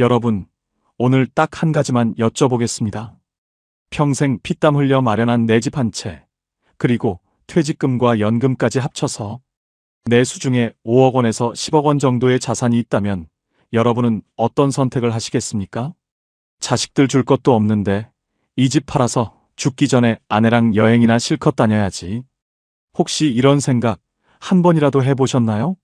여러분, 오늘 딱 한 가지만 여쭤보겠습니다. 평생 피땀 흘려 마련한 내 집 한 채, 그리고 퇴직금과 연금까지 합쳐서 내수 중에 5억 원에서 10억 원 정도의 자산이 있다면 여러분은 어떤 선택을 하시겠습니까? 자식들 줄 것도 없는데 이 집 팔아서 죽기 전에 아내랑 여행이나 실컷 다녀야지. 혹시 이런 생각 한 번이라도 해보셨나요?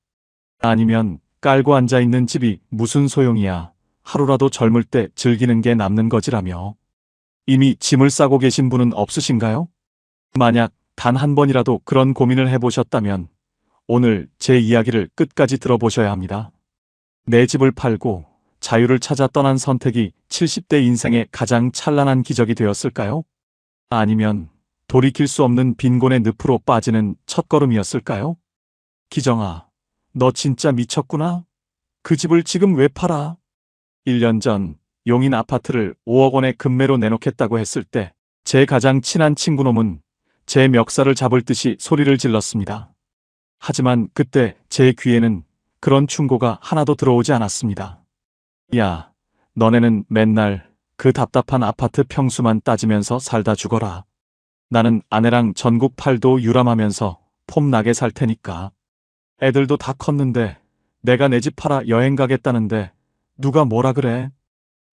아니면 깔고 앉아있는 집이 무슨 소용이야. 하루라도 젊을 때 즐기는 게 남는 거지라며. 이미 짐을 싸고 계신 분은 없으신가요? 만약 단 한 번이라도 그런 고민을 해보셨다면 오늘 제 이야기를 끝까지 들어보셔야 합니다. 내 집을 팔고 자유를 찾아 떠난 선택이 70대 인생의 가장 찬란한 기적이 되었을까요? 아니면 돌이킬 수 없는 빈곤의 늪으로 빠지는 첫걸음이었을까요? 기정아, 너 진짜 미쳤구나? 그 집을 지금 왜 팔아? 1년 전 용인 아파트를 5억 원에 급매로 내놓겠다고 했을 때 제 가장 친한 친구놈은 제 멱살을 잡을 듯이 소리를 질렀습니다. 하지만 그때 제 귀에는 그런 충고가 하나도 들어오지 않았습니다. 야, 너네는 맨날 그 답답한 아파트 평수만 따지면서 살다 죽어라. 나는 아내랑 전국 팔도 유람하면서 폼나게 살 테니까. 애들도 다 컸는데 내가 내 집 팔아 여행 가겠다는데 누가 뭐라 그래?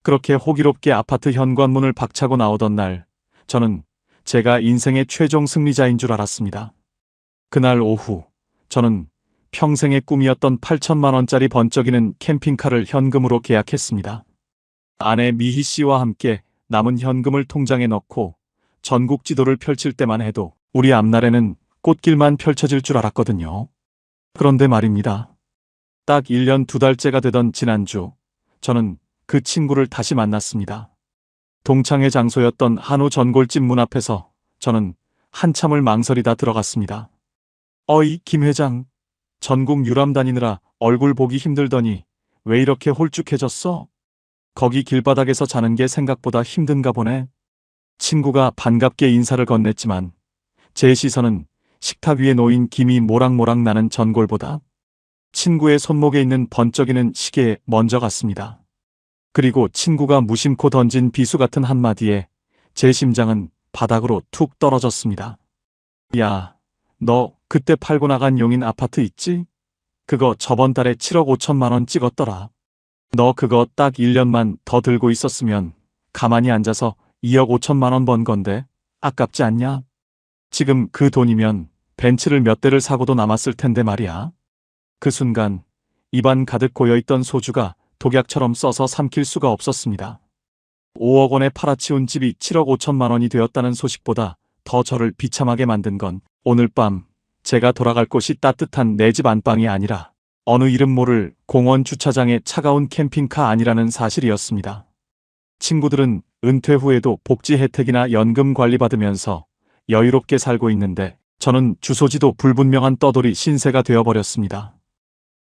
그렇게 호기롭게 아파트 현관문을 박차고 나오던 날, 저는 제가 인생의 최종 승리자인 줄 알았습니다. 그날 오후, 저는 평생의 꿈이었던 8천만 원짜리 번쩍이는 캠핑카를 현금으로 계약했습니다. 아내 미희 씨와 함께 남은 현금을 통장에 넣고 전국 지도를 펼칠 때만 해도 우리 앞날에는 꽃길만 펼쳐질 줄 알았거든요. 그런데 말입니다. 딱 1년 2달째가 되던 지난주, 저는 그 친구를 다시 만났습니다. 동창회 장소였던 한우 전골집 문 앞에서 저는 한참을 망설이다 들어갔습니다. 어이, 김 회장. 전국 유람 다니느라 얼굴 보기 힘들더니 왜 이렇게 홀쭉해졌어? 거기 길바닥에서 자는 게 생각보다 힘든가 보네. 친구가 반갑게 인사를 건넸지만 제 시선은 식탁 위에 놓인 김이 모락모락 나는 전골보다 친구의 손목에 있는 번쩍이는 시계에 먼저 갔습니다. 그리고 친구가 무심코 던진 비수 같은 한마디에 제 심장은 바닥으로 툭 떨어졌습니다. 야, 너 그때 팔고 나간 용인 아파트 있지? 그거 저번 달에 7억 5천만 원 찍었더라. 너 그거 딱 1년만 더 들고 있었으면 가만히 앉아서 2억 5천만 원 번 건데 아깝지 않냐? 지금 그 돈이면 벤츠를 몇 대를 사고도 남았을 텐데 말이야. 그 순간 입안 가득 고여있던 소주가 독약처럼 써서 삼킬 수가 없었습니다. 5억 원에 팔아치운 집이 7억 5천만 원이 되었다는 소식보다 더 저를 비참하게 만든 건 오늘 밤 제가 돌아갈 곳이 따뜻한 내 집 안방이 아니라 어느 이름 모를 공원 주차장의 차가운 캠핑카 안이라는 사실이었습니다. 친구들은 은퇴 후에도 복지 혜택이나 연금 관리받으면서 여유롭게 살고 있는데 저는 주소지도 불분명한 떠돌이 신세가 되어버렸습니다.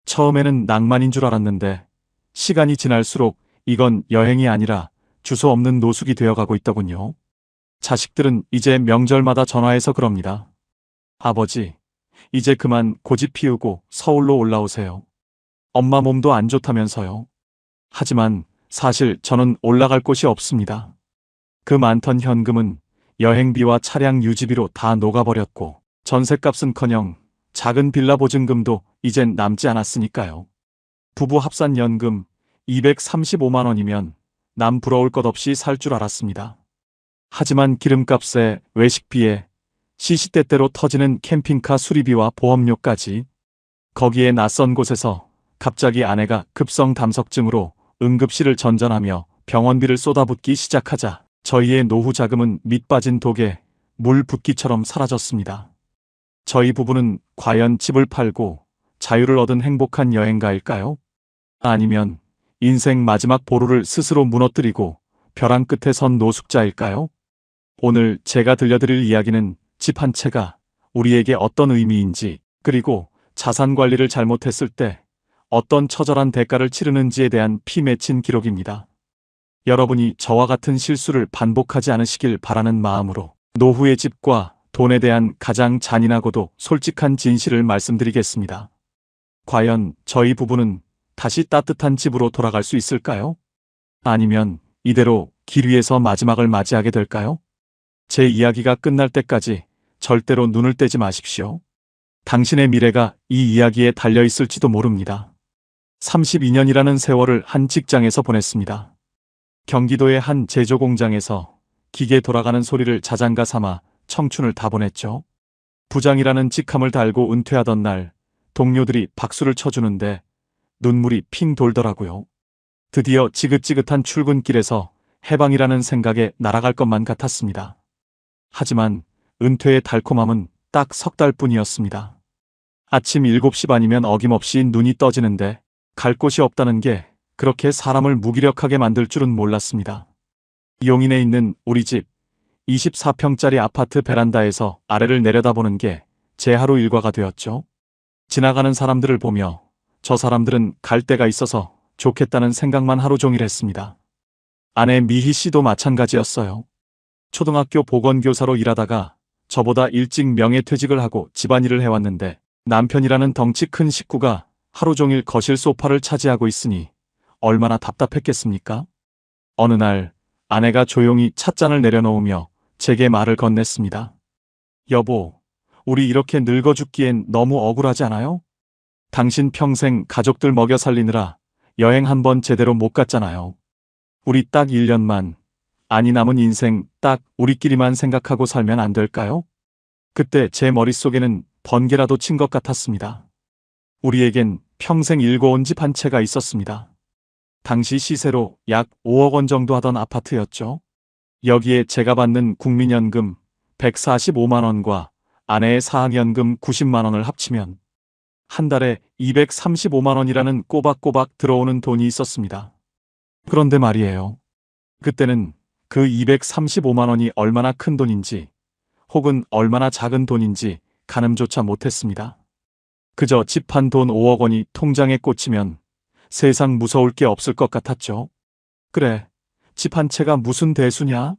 처음에는 낭만인 줄 알았는데 시간이 지날수록 이건 여행이 아니라 주소 없는 노숙이 되어가고 있더군요. 자식들은 이제 명절마다 전화해서 그럽니다. 아버지, 이제 그만 고집 피우고 서울로 올라오세요. 엄마 몸도 안 좋다면서요. 하지만 사실 저는 올라갈 곳이 없습니다. 그 많던 현금은 여행비와 차량 유지비로 다 녹아버렸고 전셋값은커녕 작은 빌라 보증금도 이젠 남지 않았으니까요. 부부 합산 연금 235만 원이면 남 부러울 것 없이 살 줄 알았습니다. 하지만 기름값에 외식비에 시시때때로 터지는 캠핑카 수리비와 보험료까지, 거기에 낯선 곳에서 갑자기 아내가 급성 담석증으로 응급실을 전전하며 병원비를 쏟아붓기 시작하자 저희의 노후 자금은 밑 빠진 독에 물 붓기처럼 사라졌습니다. 저희 부부는 과연 집을 팔고 자유를 얻은 행복한 여행가일까요? 아니면 인생 마지막 보루를 스스로 무너뜨리고 벼랑 끝에 선 노숙자일까요? 오늘 제가 들려드릴 이야기는 집 한 채가 우리에게 어떤 의미인지, 그리고 자산 관리를 잘못했을 때 어떤 처절한 대가를 치르는지에 대한 피 맺힌 기록입니다. 여러분이 저와 같은 실수를 반복하지 않으시길 바라는 마음으로 노후의 집과 돈에 대한 가장 잔인하고도 솔직한 진실을 말씀드리겠습니다. 과연 저희 부부는 다시 따뜻한 집으로 돌아갈 수 있을까요? 아니면 이대로 길 위에서 마지막을 맞이하게 될까요? 제 이야기가 끝날 때까지 절대로 눈을 떼지 마십시오. 당신의 미래가 이 이야기에 달려 있을지도 모릅니다. 32년이라는 세월을 한 직장에서 보냈습니다. 경기도의 한 제조 공장에서 기계 돌아가는 소리를 자장가 삼아 청춘을 다 보냈죠. 부장이라는 직함을 달고 은퇴하던 날 동료들이 박수를 쳐주는데 눈물이 핑 돌더라고요. 드디어 지긋지긋한 출근길에서 해방이라는 생각에 날아갈 것만 같았습니다. 하지만 은퇴의 달콤함은 딱 석 달뿐이었습니다. 아침 7시 반이면 어김없이 눈이 떠지는데 갈 곳이 없다는 게 그렇게 사람을 무기력하게 만들 줄은 몰랐습니다. 용인에 있는 우리 집 24평짜리 아파트 베란다에서 아래를 내려다보는 게 제 하루 일과가 되었죠. 지나가는 사람들을 보며 저 사람들은 갈 데가 있어서 좋겠다는 생각만 하루 종일 했습니다. 아내 미희 씨도 마찬가지였어요. 초등학교 보건교사로 일하다가 저보다 일찍 명예퇴직을 하고 집안일을 해왔는데 남편이라는 덩치 큰 식구가 하루 종일 거실 소파를 차지하고 있으니 얼마나 답답했겠습니까? 어느 날 아내가 조용히 찻잔을 내려놓으며 제게 말을 건넸습니다. 여보, 우리 이렇게 늙어 죽기엔 너무 억울하지 않아요? 당신 평생 가족들 먹여 살리느라 여행 한번 제대로 못 갔잖아요. 우리 딱 1년만, 아니 남은 인생 딱 우리끼리만 생각하고 살면 안 될까요? 그때 제 머릿속에는 번개라도 친 것 같았습니다. 우리에겐 평생 일궈온 집 한 채가 있었습니다. 당시 시세로 약 5억 원 정도 하던 아파트였죠. 여기에 제가 받는 국민연금 145만 원과 아내의 사학연금 90만 원을 합치면 한 달에 235만 원이라는 꼬박꼬박 들어오는 돈이 있었습니다. 그런데 말이에요. 그때는 그 235만 원이 얼마나 큰 돈인지 혹은 얼마나 작은 돈인지 가늠조차 못했습니다. 그저 집 한 돈 5억 원이 통장에 꽂히면 세상 무서울 게 없을 것 같았죠. 그래, 집 한 채가 무슨 대수냐?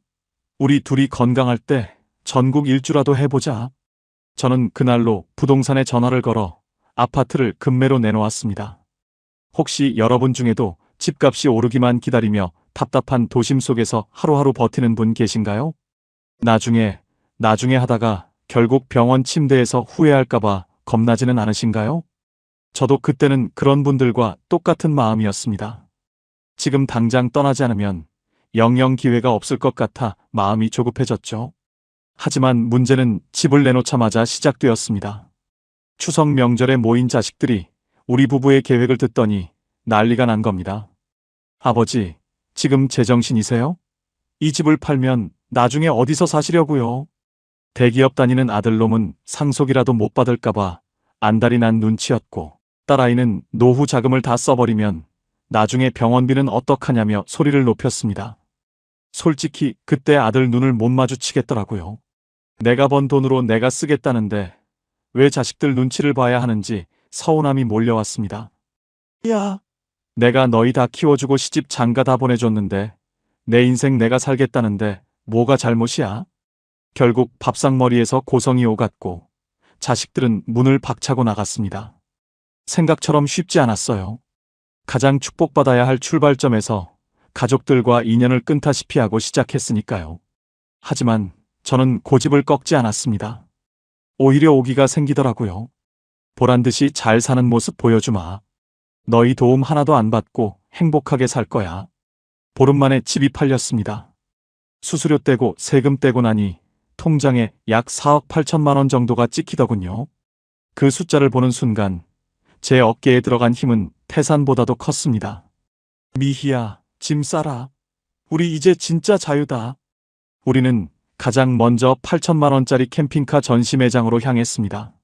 우리 둘이 건강할 때 전국 일주라도 해보자. 저는 그날로 부동산에 전화를 걸어 아파트를 급매로 내놓았습니다. 혹시 여러분 중에도 집값이 오르기만 기다리며 답답한 도심 속에서 하루하루 버티는 분 계신가요? 나중에 하다가 결국 병원 침대에서 후회할까봐 겁나지는 않으신가요? 저도 그때는 그런 분들과 똑같은 마음이었습니다. 지금 당장 떠나지 않으면 영영 기회가 없을 것 같아 마음이 조급해졌죠. 하지만 문제는 집을 내놓자마자 시작되었습니다. 추석 명절에 모인 자식들이 우리 부부의 계획을 듣더니 난리가 난 겁니다. 아버지, 지금 제정신이세요? 이 집을 팔면 나중에 어디서 사시려고요? 대기업 다니는 아들놈은 상속이라도 못 받을까봐 안달이 난 눈치였고 딸아이는 노후 자금을 다 써버리면 나중에 병원비는 어떡하냐며 소리를 높였습니다. 솔직히 그때 아들 눈을 못 마주치겠더라고요. 내가 번 돈으로 내가 쓰겠다는데 왜 자식들 눈치를 봐야 하는지 서운함이 몰려왔습니다. 야, 내가 너희 다 키워주고 시집 장가 다 보내줬는데 내 인생 내가 살겠다는데 뭐가 잘못이야? 결국 밥상머리에서 고성이 오갔고 자식들은 문을 박차고 나갔습니다. 생각처럼 쉽지 않았어요. 가장 축복받아야 할 출발점에서 가족들과 인연을 끊다시피 하고 시작했으니까요. 하지만 저는 고집을 꺾지 않았습니다. 오히려 오기가 생기더라고요. 보란듯이 잘 사는 모습 보여주마. 너희 도움 하나도 안 받고 행복하게 살 거야. 보름 만에 집이 팔렸습니다. 수수료 떼고 세금 떼고 나니 통장에 약 4억 8천만 원 정도가 찍히더군요. 그 숫자를 보는 순간 제 어깨에 들어간 힘은 태산보다도 컸습니다. 미희야, 짐 싸라. 우리 이제 진짜 자유다. 우리는 가장 먼저 8천만 원짜리 캠핑카 전시 매장으로 향했습니다.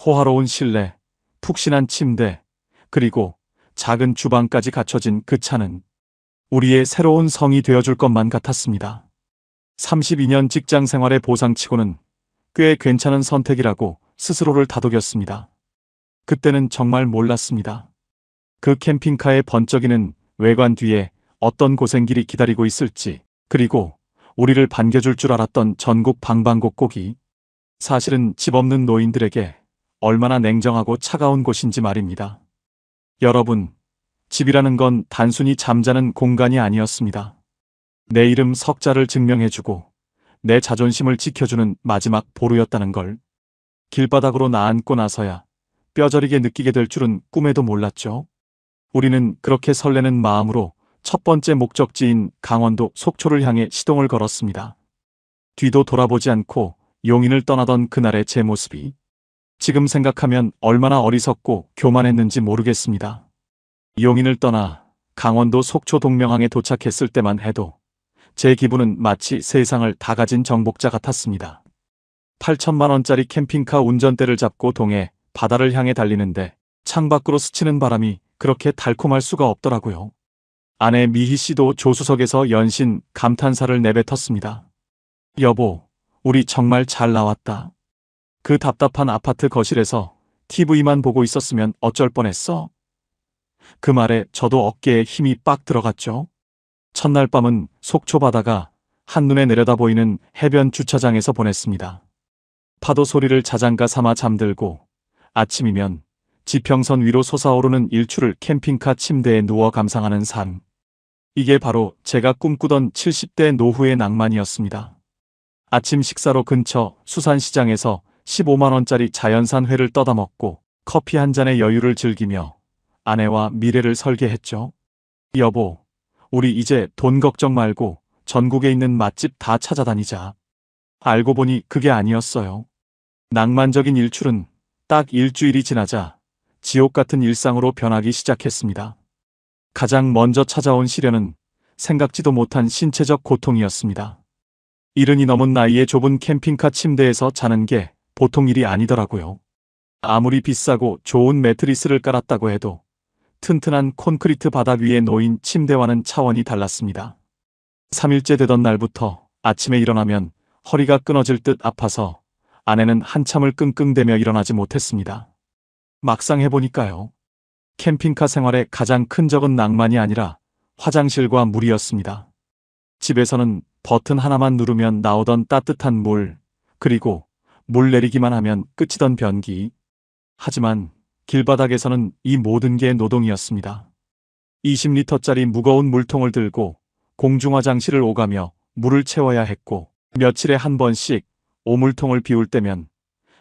호화로운 실내, 푹신한 침대, 그리고 작은 주방까지 갖춰진 그 차는 우리의 새로운 성이 되어줄 것만 같았습니다. 32년 직장 생활의 보상치고는 꽤 괜찮은 선택이라고 스스로를 다독였습니다. 그때는 정말 몰랐습니다. 그 캠핑카의 번쩍이는 외관 뒤에 어떤 고생길이 기다리고 있을지, 그리고 우리를 반겨줄 줄 알았던 전국 방방곡곡이 사실은 집 없는 노인들에게 얼마나 냉정하고 차가운 곳인지 말입니다. 여러분, 집이라는 건 단순히 잠자는 공간이 아니었습니다. 내 이름 석자를 증명해주고 내 자존심을 지켜주는 마지막 보루였다는 걸 길바닥으로 나앉고 나서야 뼈저리게 느끼게 될 줄은 꿈에도 몰랐죠. 우리는 그렇게 설레는 마음으로 첫 번째 목적지인 강원도 속초를 향해 시동을 걸었습니다. 뒤도 돌아보지 않고 용인을 떠나던 그날의 제 모습이 지금 생각하면 얼마나 어리석고 교만했는지 모르겠습니다. 용인을 떠나 강원도 속초 동명항에 도착했을 때만 해도 제 기분은 마치 세상을 다 가진 정복자 같았습니다. 8천만 원짜리 캠핑카 운전대를 잡고 동해 바다를 향해 달리는데 창밖으로 스치는 바람이 그렇게 달콤할 수가 없더라고요. 아내 미희 씨도 조수석에서 연신 감탄사를 내뱉었습니다. 여보, 우리 정말 잘 나왔다. 그 답답한 아파트 거실에서 TV만 보고 있었으면 어쩔 뻔했어? 그 말에 저도 어깨에 힘이 빡 들어갔죠. 첫날 밤은 속초 바다가 한눈에 내려다 보이는 해변 주차장에서 보냈습니다. 파도 소리를 자장가 삼아 잠들고 아침이면 지평선 위로 솟아오르는 일출을 캠핑카 침대에 누워 감상하는 삶. 이게 바로 제가 꿈꾸던 70대 노후의 낭만이었습니다. 아침 식사로 근처 수산시장에서 15만 원짜리 자연산 회를 떠다 먹고 커피 한 잔의 여유를 즐기며 아내와 미래를 설계했죠. 여보, 우리 이제 돈 걱정 말고 전국에 있는 맛집 다 찾아다니자. 알고 보니 그게 아니었어요. 낭만적인 일출은 딱 일주일이 지나자 지옥 같은 일상으로 변하기 시작했습니다. 가장 먼저 찾아온 시련은 생각지도 못한 신체적 고통이었습니다. 70이 넘은 나이에 좁은 캠핑카 침대에서 자는 게 보통 일이 아니더라고요. 아무리 비싸고 좋은 매트리스를 깔았다고 해도 튼튼한 콘크리트 바닥 위에 놓인 침대와는 차원이 달랐습니다. 3일째 되던 날부터 아침에 일어나면 허리가 끊어질 듯 아파서 아내는 한참을 끙끙대며 일어나지 못했습니다. 막상 해보니까요. 캠핑카 생활의 가장 큰 적은 낭만이 아니라 화장실과 물이었습니다. 집에서는 버튼 하나만 누르면 나오던 따뜻한 물, 그리고 물 내리기만 하면 끝이던 변기. 하지만 길바닥에서는 이 모든 게 노동이었습니다. 20리터짜리 무거운 물통을 들고 공중화장실을 오가며 물을 채워야 했고 며칠에 한 번씩 오물통을 비울 때면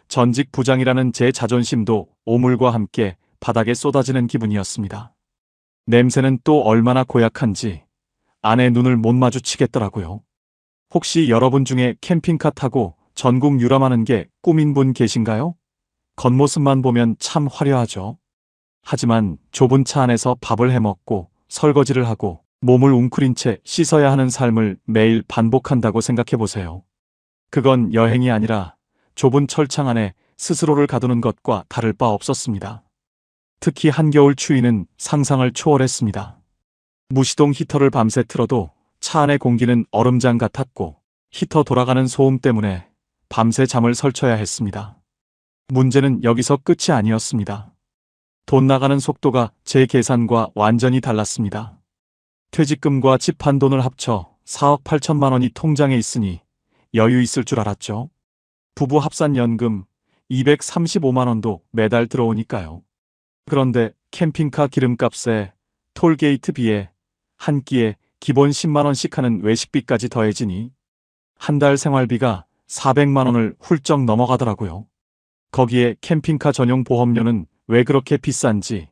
전직 부장이라는 제 자존심도 오물과 함께 바닥에 쏟아지는 기분이었습니다. 냄새는 또 얼마나 고약한지 아내 눈을 못 마주치겠더라고요. 혹시 여러분 중에 캠핑카 타고 전국 유람하는 게 꿈인 분 계신가요? 겉모습만 보면 참 화려하죠. 하지만 좁은 차 안에서 밥을 해먹고 설거지를 하고 몸을 웅크린 채 씻어야 하는 삶을 매일 반복한다고 생각해보세요. 그건 여행이 아니라 좁은 철창 안에 스스로를 가두는 것과 다를 바 없었습니다. 특히 한겨울 추위는 상상을 초월했습니다. 무시동 히터를 밤새 틀어도 차 안의 공기는 얼음장 같았고 히터 돌아가는 소음 때문에 밤새 잠을 설쳐야 했습니다. 문제는 여기서 끝이 아니었습니다. 돈 나가는 속도가 제 계산과 완전히 달랐습니다. 퇴직금과 집 한 돈을 합쳐 4억 8천만 원이 통장에 있으니 여유 있을 줄 알았죠. 부부 합산 연금 235만 원도 매달 들어오니까요. 그런데 캠핑카 기름값에 톨게이트비에 한 끼에 기본 10만 원씩 하는 외식비까지 더해지니 한 달 생활비가 400만 원을 훌쩍 넘어가더라고요. 거기에 캠핑카 전용 보험료는 왜 그렇게 비싼지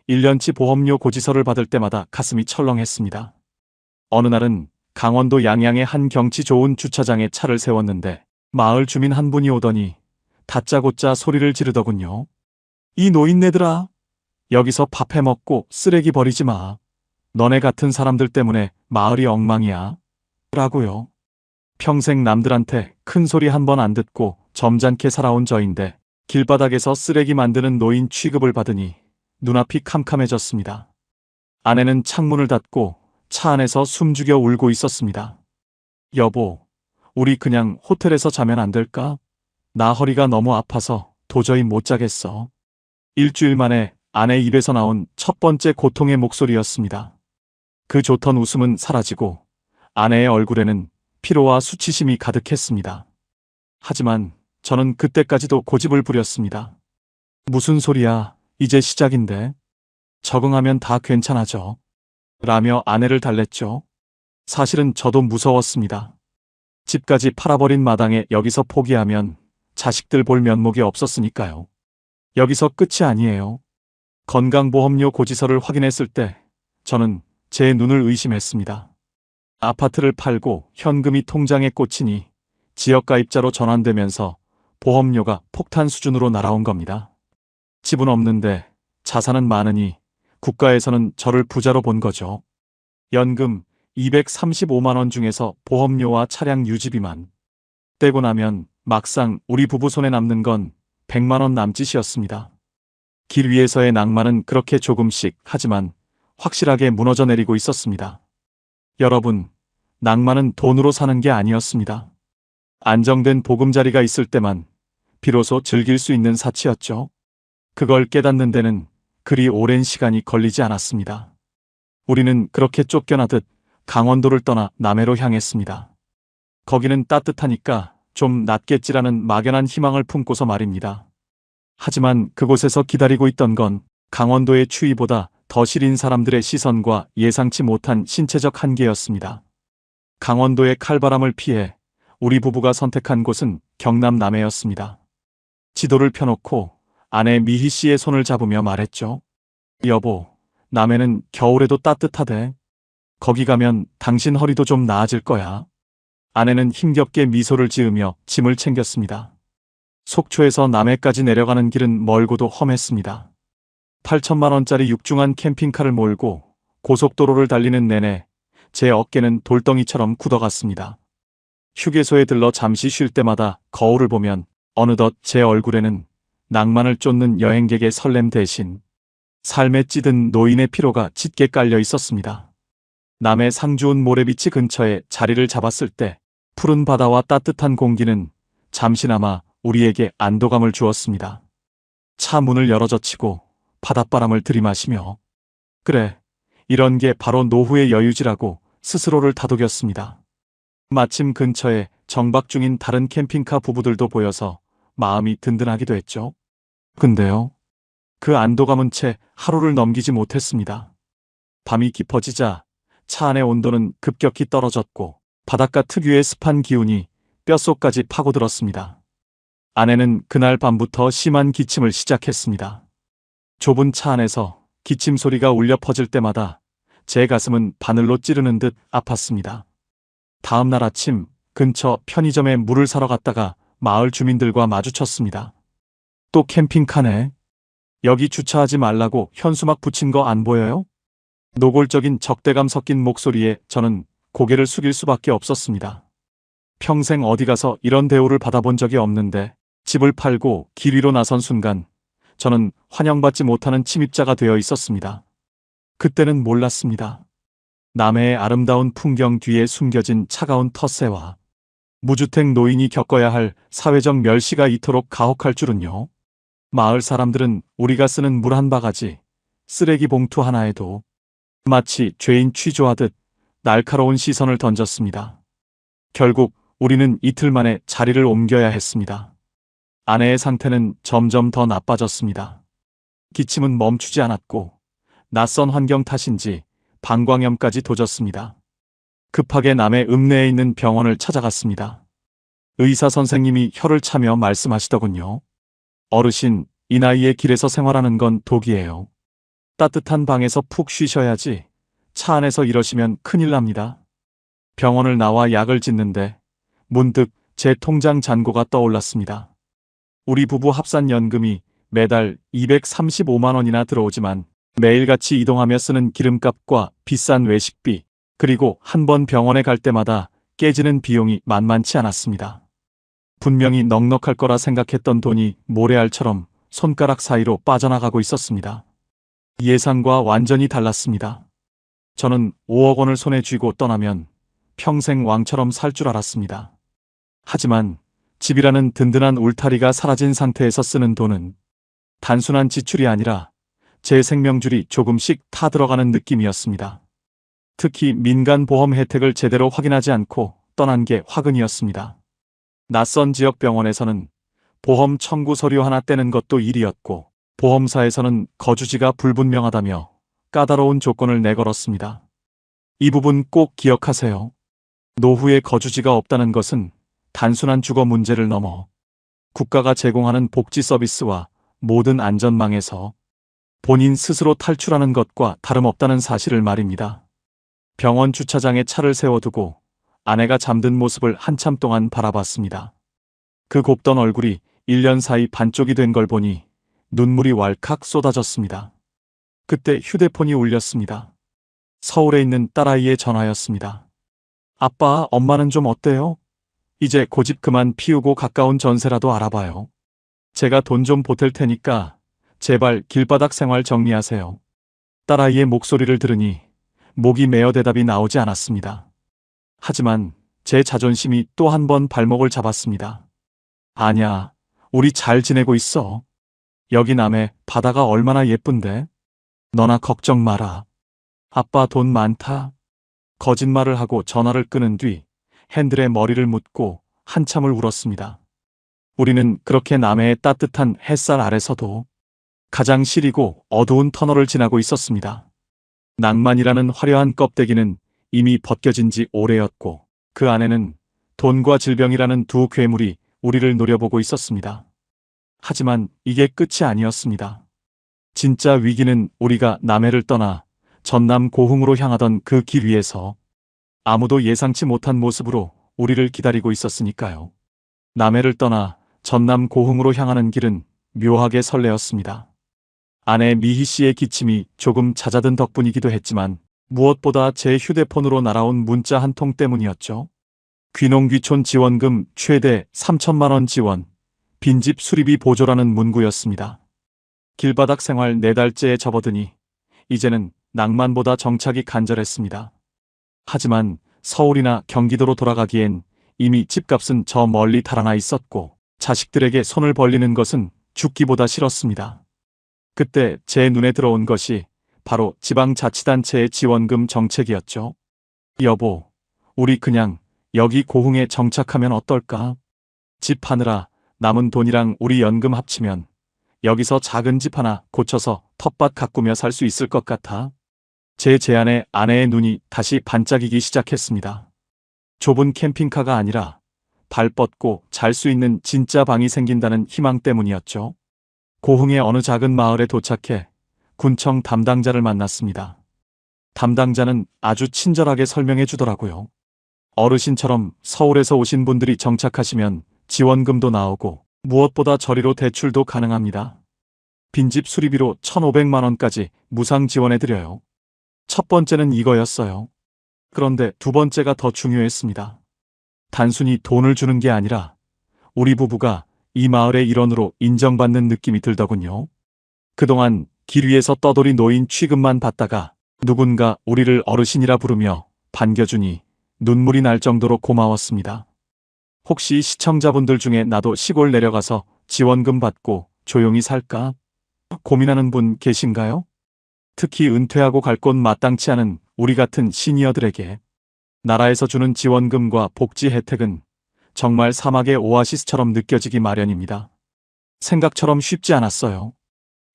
1년치 보험료 고지서를 받을 때마다 가슴이 철렁했습니다. 어느 날은 강원도 양양의 한 경치 좋은 주차장에 차를 세웠는데 마을 주민 한 분이 오더니 다짜고짜 소리를 지르더군요. 이 노인네들아, 여기서 밥 해먹고 쓰레기 버리지 마. 너네 같은 사람들 때문에 마을이 엉망이야. 라고요. 평생 남들한테 큰 소리 한 번 안 듣고 점잖게 살아온 저인데 길바닥에서 쓰레기 만드는 노인 취급을 받으니 눈앞이 캄캄해졌습니다. 아내는 창문을 닫고 차 안에서 숨죽여 울고 있었습니다. 여보, 우리 그냥 호텔에서 자면 안 될까? 나 허리가 너무 아파서 도저히 못 자겠어. 일주일 만에 아내 입에서 나온 첫 번째 고통의 목소리였습니다. 그 좋던 웃음은 사라지고 아내의 얼굴에는 피로와 수치심이 가득했습니다. 하지만 저는 그때까지도 고집을 부렸습니다. 무슨 소리야, 이제 시작인데. 적응하면 다 괜찮아져. 라며 아내를 달랬죠. 사실은 저도 무서웠습니다. 집까지 팔아버린 마당에 여기서 포기하면 자식들 볼 면목이 없었으니까요. 여기서 끝이 아니에요. 건강보험료 고지서를 확인했을 때 저는 제 눈을 의심했습니다. 아파트를 팔고 현금이 통장에 꽂히니 지역가입자로 전환되면서 보험료가 폭탄 수준으로 날아온 겁니다. 집은 없는데 자산은 많으니 국가에서는 저를 부자로 본 거죠. 연금 235만 원 중에서 보험료와 차량 유지비만 떼고 나면 막상 우리 부부 손에 남는 건 100만 원 남짓이었습니다. 길 위에서의 낭만은 그렇게 조금씩 하지만 확실하게 무너져 내리고 있었습니다. 여러분, 낭만은 돈으로 사는 게 아니었습니다. 안정된 보금자리가 있을 때만 비로소 즐길 수 있는 사치였죠. 그걸 깨닫는 데는 그리 오랜 시간이 걸리지 않았습니다. 우리는 그렇게 쫓겨나듯 강원도를 떠나 남해로 향했습니다. 거기는 따뜻하니까 좀 낫겠지라는 막연한 희망을 품고서 말입니다. 하지만 그곳에서 기다리고 있던 건 강원도의 추위보다 더 시린 사람들의 시선과 예상치 못한 신체적 한계였습니다. 강원도의 칼바람을 피해 우리 부부가 선택한 곳은 경남 남해였습니다. 지도를 펴놓고 아내 미희 씨의 손을 잡으며 말했죠. 여보, 남해는 겨울에도 따뜻하대. 거기 가면 당신 허리도 좀 나아질 거야. 아내는 힘겹게 미소를 지으며 짐을 챙겼습니다. 속초에서 남해까지 내려가는 길은 멀고도 험했습니다. 8천만 원짜리 육중한 캠핑카를 몰고 고속도로를 달리는 내내 제 어깨는 돌덩이처럼 굳어갔습니다. 휴게소에 들러 잠시 쉴 때마다 거울을 보면 어느덧 제 얼굴에는 낭만을 쫓는 여행객의 설렘 대신 삶에 찌든 노인의 피로가 짙게 깔려 있었습니다. 남해 상주온 모래비치 근처에 자리를 잡았을 때 푸른 바다와 따뜻한 공기는 잠시나마 우리에게 안도감을 주었습니다. 차 문을 열어젖히고 바닷바람을 들이마시며 그래, 이런 게 바로 노후의 여유지라고 스스로를 다독였습니다. 마침 근처에 정박 중인 다른 캠핑카 부부들도 보여서 마음이 든든하기도 했죠. 근데요, 그 안도감은 채 하루를 넘기지 못했습니다. 밤이 깊어지자 차 안의 온도는 급격히 떨어졌고 바닷가 특유의 습한 기운이 뼛속까지 파고들었습니다. 아내는 그날 밤부터 심한 기침을 시작했습니다. 좁은 차 안에서 기침 소리가 울려 퍼질 때마다 제 가슴은 바늘로 찌르는 듯 아팠습니다. 다음 날 아침 근처 편의점에 물을 사러 갔다가 마을 주민들과 마주쳤습니다. 또 캠핑카네. 여기 주차하지 말라고 현수막 붙인 거 안 보여요? 노골적인 적대감 섞인 목소리에 저는 고개를 숙일 수밖에 없었습니다. 평생 어디 가서 이런 대우를 받아본 적이 없는데 집을 팔고 길 위로 나선 순간 저는 환영받지 못하는 침입자가 되어 있었습니다. 그때는 몰랐습니다. 남해의 아름다운 풍경 뒤에 숨겨진 차가운 텃세와 무주택 노인이 겪어야 할 사회적 멸시가 이토록 가혹할 줄은요. 마을 사람들은 우리가 쓰는 물 한 바가지, 쓰레기 봉투 하나에도 마치 죄인 취조하듯 날카로운 시선을 던졌습니다. 결국 우리는 이틀 만에 자리를 옮겨야 했습니다. 아내의 상태는 점점 더 나빠졌습니다. 기침은 멈추지 않았고 낯선 환경 탓인지 방광염까지 도졌습니다. 급하게 남해 읍내에 있는 병원을 찾아갔습니다. 의사 선생님이 혀를 차며 말씀하시더군요. 어르신, 이 나이에 길에서 생활하는 건 독이에요. 따뜻한 방에서 푹 쉬셔야지 차 안에서 이러시면 큰일 납니다. 병원을 나와 약을 짓는데 문득 제 통장 잔고가 떠올랐습니다. 우리 부부 합산 연금이 매달 235만 원이나 들어오지만 매일같이 이동하며 쓰는 기름값과 비싼 외식비, 그리고 한 번 병원에 갈 때마다 깨지는 비용이 만만치 않았습니다. 분명히 넉넉할 거라 생각했던 돈이 모래알처럼 손가락 사이로 빠져나가고 있었습니다. 예상과 완전히 달랐습니다. 저는 5억 원을 손에 쥐고 떠나면 평생 왕처럼 살 줄 알았습니다. 하지만 집이라는 든든한 울타리가 사라진 상태에서 쓰는 돈은 단순한 지출이 아니라 제 생명줄이 조금씩 타들어가는 느낌이었습니다. 특히 민간 보험 혜택을 제대로 확인하지 않고 떠난 게 화근이었습니다. 낯선 지역 병원에서는 보험 청구 서류 하나 떼는 것도 일이었고 보험사에서는 거주지가 불분명하다며 까다로운 조건을 내걸었습니다. 이 부분 꼭 기억하세요. 노후에 거주지가 없다는 것은 단순한 주거 문제를 넘어 국가가 제공하는 복지 서비스와 모든 안전망에서 본인 스스로 탈출하는 것과 다름없다는 사실을 말입니다. 병원 주차장에 차를 세워두고 아내가 잠든 모습을 한참 동안 바라봤습니다. 그 곱던 얼굴이 1년 사이 반쪽이 된 걸 보니 눈물이 왈칵 쏟아졌습니다. 그때 휴대폰이 울렸습니다. 서울에 있는 딸아이의 전화였습니다. 아빠, 엄마는 좀 어때요? 이제 고집 그만 피우고 가까운 전세라도 알아봐요. 제가 돈 좀 보탤 테니까 제발 길바닥 생활 정리하세요. 딸아이의 목소리를 들으니 목이 메어 대답이 나오지 않았습니다. 하지만 제 자존심이 또 한 번 발목을 잡았습니다. 아냐, 우리 잘 지내고 있어. 여기 남해 바다가 얼마나 예쁜데? 너나 걱정 마라. 아빠 돈 많다. 거짓말을 하고 전화를 끊은 뒤 핸들에 머리를 묻고 한참을 울었습니다. 우리는 그렇게 남해의 따뜻한 햇살 아래서도 가장 시리고 어두운 터널을 지나고 있었습니다. 낭만이라는 화려한 껍데기는 이미 벗겨진 지 오래였고 그 안에는 돈과 질병이라는 두 괴물이 우리를 노려보고 있었습니다. 하지만 이게 끝이 아니었습니다. 진짜 위기는 우리가 남해를 떠나 전남 고흥으로 향하던 그 길 위에서 아무도 예상치 못한 모습으로 우리를 기다리고 있었으니까요. 남해를 떠나 전남 고흥으로 향하는 길은 묘하게 설레었습니다. 아내 미희 씨의 기침이 조금 잦아든 덕분이기도 했지만 무엇보다 제 휴대폰으로 날아온 문자 한 통 때문이었죠. 귀농귀촌 지원금 최대 3천만 원 지원, 빈집 수리비 보조라는 문구였습니다. 길바닥 생활 4달째에 접어드니 이제는 낭만보다 정착이 간절했습니다. 하지만 서울이나 경기도로 돌아가기엔 이미 집값은 저 멀리 달아나 있었고 자식들에게 손을 벌리는 것은 죽기보다 싫었습니다. 그때 제 눈에 들어온 것이 바로 지방자치단체의 지원금 정책이었죠. 여보, 우리 그냥 여기 고흥에 정착하면 어떨까? 집 하느라 남은 돈이랑 우리 연금 합치면 여기서 작은 집 하나 고쳐서 텃밭 가꾸며 살 수 있을 것 같아. 제 제안에 아내의 눈이 다시 반짝이기 시작했습니다. 좁은 캠핑카가 아니라 발 뻗고 잘 수 있는 진짜 방이 생긴다는 희망 때문이었죠. 고흥의 어느 작은 마을에 도착해 군청 담당자를 만났습니다. 담당자는 아주 친절하게 설명해 주더라고요. 어르신처럼 서울에서 오신 분들이 정착하시면 지원금도 나오고 무엇보다 저리로 대출도 가능합니다. 빈집 수리비로 1,500만 원까지 무상 지원해드려요. 첫 번째는 이거였어요. 그런데 두 번째가 더 중요했습니다. 단순히 돈을 주는 게 아니라 우리 부부가 이 마을의 일원으로 인정받는 느낌이 들더군요. 그동안 길 위에서 떠돌이 노인 취급만 받다가 누군가 우리를 어르신이라 부르며 반겨주니 눈물이 날 정도로 고마웠습니다. 혹시 시청자분들 중에 나도 시골 내려가서 지원금 받고 조용히 살까 고민하는 분 계신가요? 특히 은퇴하고 갈 곳 마땅치 않은 우리 같은 시니어들에게 나라에서 주는 지원금과 복지 혜택은 정말 사막의 오아시스처럼 느껴지기 마련입니다. 생각처럼 쉽지 않았어요.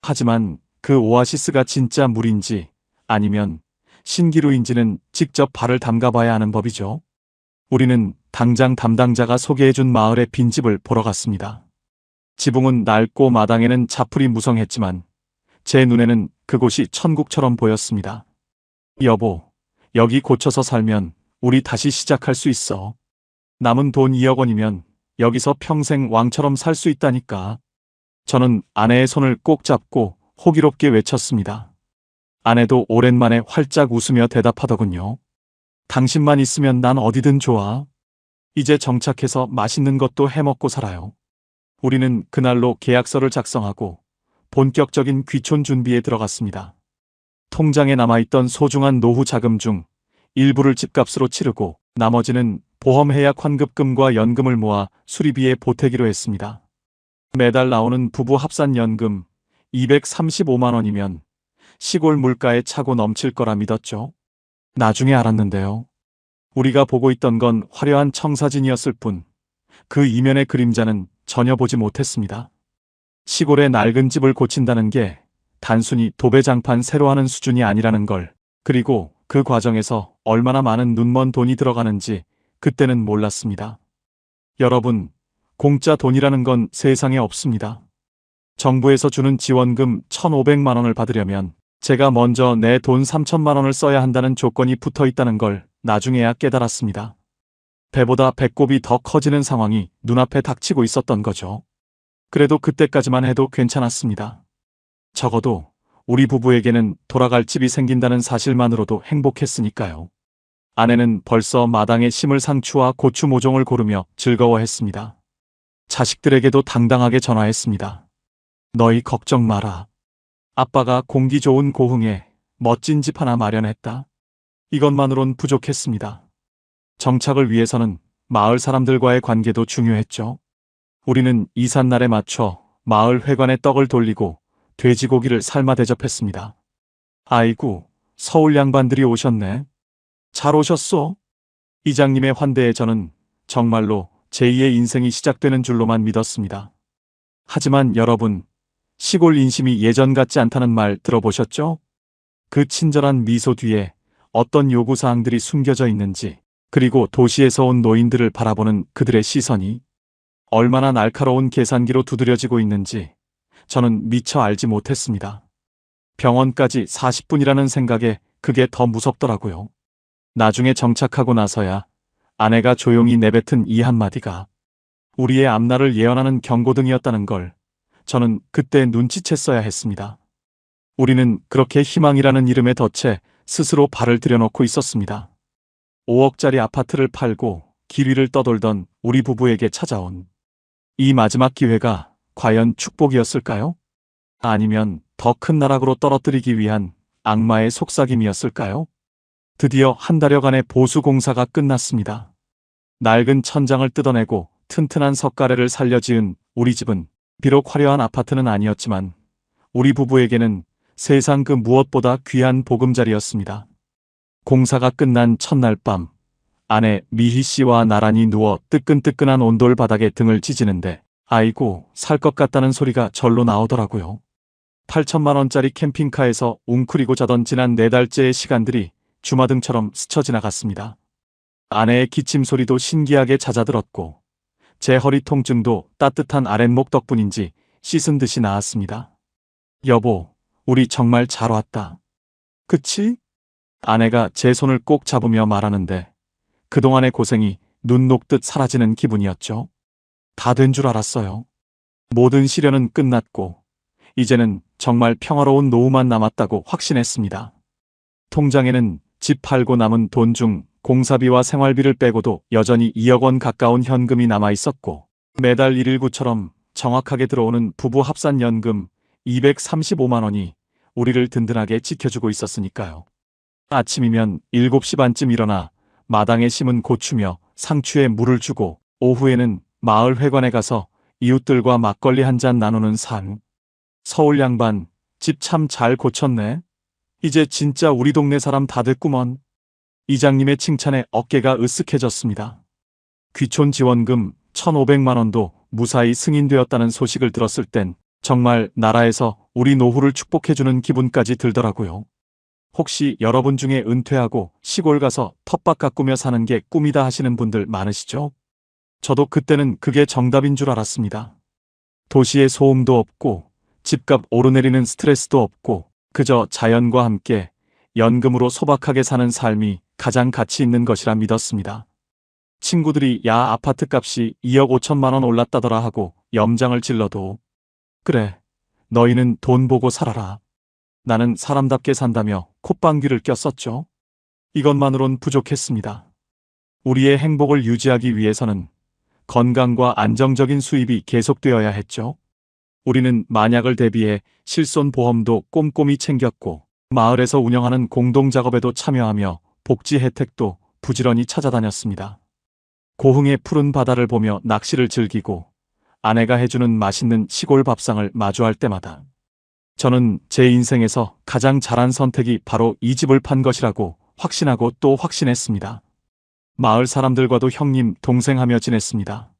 하지만 그 오아시스가 진짜 물인지 아니면 신기루인지는 직접 발을 담가봐야 하는 법이죠. 우리는 당장 담당자가 소개해준 마을의 빈집을 보러 갔습니다. 지붕은 낡고 마당에는 자풀이 무성했지만 제 눈에는 그곳이 천국처럼 보였습니다. 여보, 여기 고쳐서 살면 우리 다시 시작할 수 있어. 남은 돈 2억 원이면 여기서 평생 왕처럼 살 수 있다니까. 저는 아내의 손을 꼭 잡고 호기롭게 외쳤습니다. 아내도 오랜만에 활짝 웃으며 대답하더군요. 당신만 있으면 난 어디든 좋아. 이제 정착해서 맛있는 것도 해먹고 살아요. 우리는 그날로 계약서를 작성하고 본격적인 귀촌 준비에 들어갔습니다. 통장에 남아있던 소중한 노후 자금 중 일부를 집값으로 치르고 나머지는 보험해약 환급금과 연금을 모아 수리비에 보태기로 했습니다. 매달 나오는 부부 합산연금 235만 원이면 시골 물가에 차고 넘칠 거라 믿었죠. 나중에 알았는데요. 우리가 보고 있던 건 화려한 청사진이었을 뿐 그 이면의 그림자는 전혀 보지 못했습니다. 시골의 낡은 집을 고친다는 게 단순히 도배장판 새로 하는 수준이 아니라는 걸, 그리고 그 과정에서 얼마나 많은 눈먼 돈이 들어가는지 그때는 몰랐습니다. 여러분, 공짜 돈이라는 건 세상에 없습니다. 정부에서 주는 지원금 1,500만 원을 받으려면 제가 먼저 내 돈 3천만 원을 써야 한다는 조건이 붙어 있다는 걸 나중에야 깨달았습니다. 배보다 배꼽이 더 커지는 상황이 눈앞에 닥치고 있었던 거죠. 그래도 그때까지만 해도 괜찮았습니다. 적어도 우리 부부에게는 돌아갈 집이 생긴다는 사실만으로도 행복했으니까요. 아내는 벌써 마당에 심을 상추와 고추 모종을 고르며 즐거워했습니다. 자식들에게도 당당하게 전화했습니다. 너희 걱정 마라. 아빠가 공기 좋은 고흥에 멋진 집 하나 마련했다. 이것만으론 부족했습니다. 정착을 위해서는 마을 사람들과의 관계도 중요했죠. 우리는 이삿날에 맞춰 마을 회관에 떡을 돌리고 돼지고기를 삶아 대접했습니다. 아이고, 서울 양반들이 오셨네. 잘 오셨소? 이장님의 환대에 저는 정말로 제2의 인생이 시작되는 줄로만 믿었습니다. 하지만 여러분, 시골 인심이 예전 같지 않다는 말 들어보셨죠? 그 친절한 미소 뒤에 어떤 요구사항들이 숨겨져 있는지, 그리고 도시에서 온 노인들을 바라보는 그들의 시선이 얼마나 날카로운 계산기로 두드려지고 있는지 저는 미처 알지 못했습니다. 병원까지 40분이라는 생각에 그게 더 무섭더라고요. 나중에 정착하고 나서야 아내가 조용히 내뱉은 이 한마디가 우리의 앞날을 예언하는 경고등이었다는 걸 저는 그때 눈치챘어야 했습니다. 우리는 그렇게 희망이라는 이름의 덫에 스스로 발을 들여놓고 있었습니다. 5억짜리 아파트를 팔고 길 위를 떠돌던 우리 부부에게 찾아온 이 마지막 기회가 과연 축복이었을까요? 아니면 더 큰 나락으로 떨어뜨리기 위한 악마의 속삭임이었을까요? 드디어 한 달여간의 보수 공사가 끝났습니다. 낡은 천장을 뜯어내고 튼튼한 석가래를 살려 지은 우리 집은 비록 화려한 아파트는 아니었지만 우리 부부에게는 세상 그 무엇보다 귀한 보금자리였습니다. 공사가 끝난 첫날 밤, 아내 미희 씨와 나란히 누워 뜨끈뜨끈한 온돌 바닥에 등을 찢는데 아이고, 살 것 같다는 소리가 절로 나오더라고요. 8천만 원짜리 캠핑카에서 웅크리고 자던 지난 4달째의 시간들이 주마등처럼 스쳐 지나갔습니다. 아내의 기침 소리도 신기하게 잦아들었고 제 허리 통증도 따뜻한 아랫목 덕분인지 씻은 듯이 나았습니다. 여보, 우리 정말 잘 왔다. 그치? 아내가 제 손을 꼭 잡으며 말하는데 그동안의 고생이 눈 녹듯 사라지는 기분이었죠. 다 된 줄 알았어요. 모든 시련은 끝났고 이제는 정말 평화로운 노후만 남았다고 확신했습니다. 통장에는 집 팔고 남은 돈 중 공사비와 생활비를 빼고도 여전히 2억 원 가까운 현금이 남아 있었고 매달 119처럼 정확하게 들어오는 부부 합산연금 235만 원이 우리를 든든하게 지켜주고 있었으니까요. 아침이면 7시 반쯤 일어나 마당에 심은 고추며 상추에 물을 주고 오후에는 마을 회관에 가서 이웃들과 막걸리 한 잔 나누는 삶. 서울 양반, 집 참 잘 고쳤네. 이제 진짜 우리 동네 사람 다 됐구먼. 이장님의 칭찬에 어깨가 으쓱해졌습니다. 귀촌 지원금 1,500만 원도 무사히 승인되었다는 소식을 들었을 땐 정말 나라에서 우리 노후를 축복해주는 기분까지 들더라고요. 혹시 여러분 중에 은퇴하고 시골 가서 텃밭 가꾸며 사는 게 꿈이다 하시는 분들 많으시죠? 저도 그때는 그게 정답인 줄 알았습니다. 도시의 소음도 없고 집값 오르내리는 스트레스도 없고 그저 자연과 함께 연금으로 소박하게 사는 삶이 가장 가치 있는 것이라 믿었습니다. 친구들이 야 아파트 값이 2억 5천만 원 올랐다더라 하고 염장을 질러도 그래, 너희는 돈 보고 살아라. 나는 사람답게 산다며 콧방귀를 꼈었죠. 이것만으론 부족했습니다. 우리의 행복을 유지하기 위해서는 건강과 안정적인 수입이 계속되어야 했죠. 우리는 만약을 대비해 실손보험도 꼼꼼히 챙겼고 마을에서 운영하는 공동작업에도 참여하며 복지 혜택도 부지런히 찾아다녔습니다. 고흥의 푸른 바다를 보며 낚시를 즐기고 아내가 해주는 맛있는 시골 밥상을 마주할 때마다 저는 제 인생에서 가장 잘한 선택이 바로 이 집을 판 것이라고 확신하고 또 확신했습니다. 마을 사람들과도 형님, 동생하며 지냈습니다.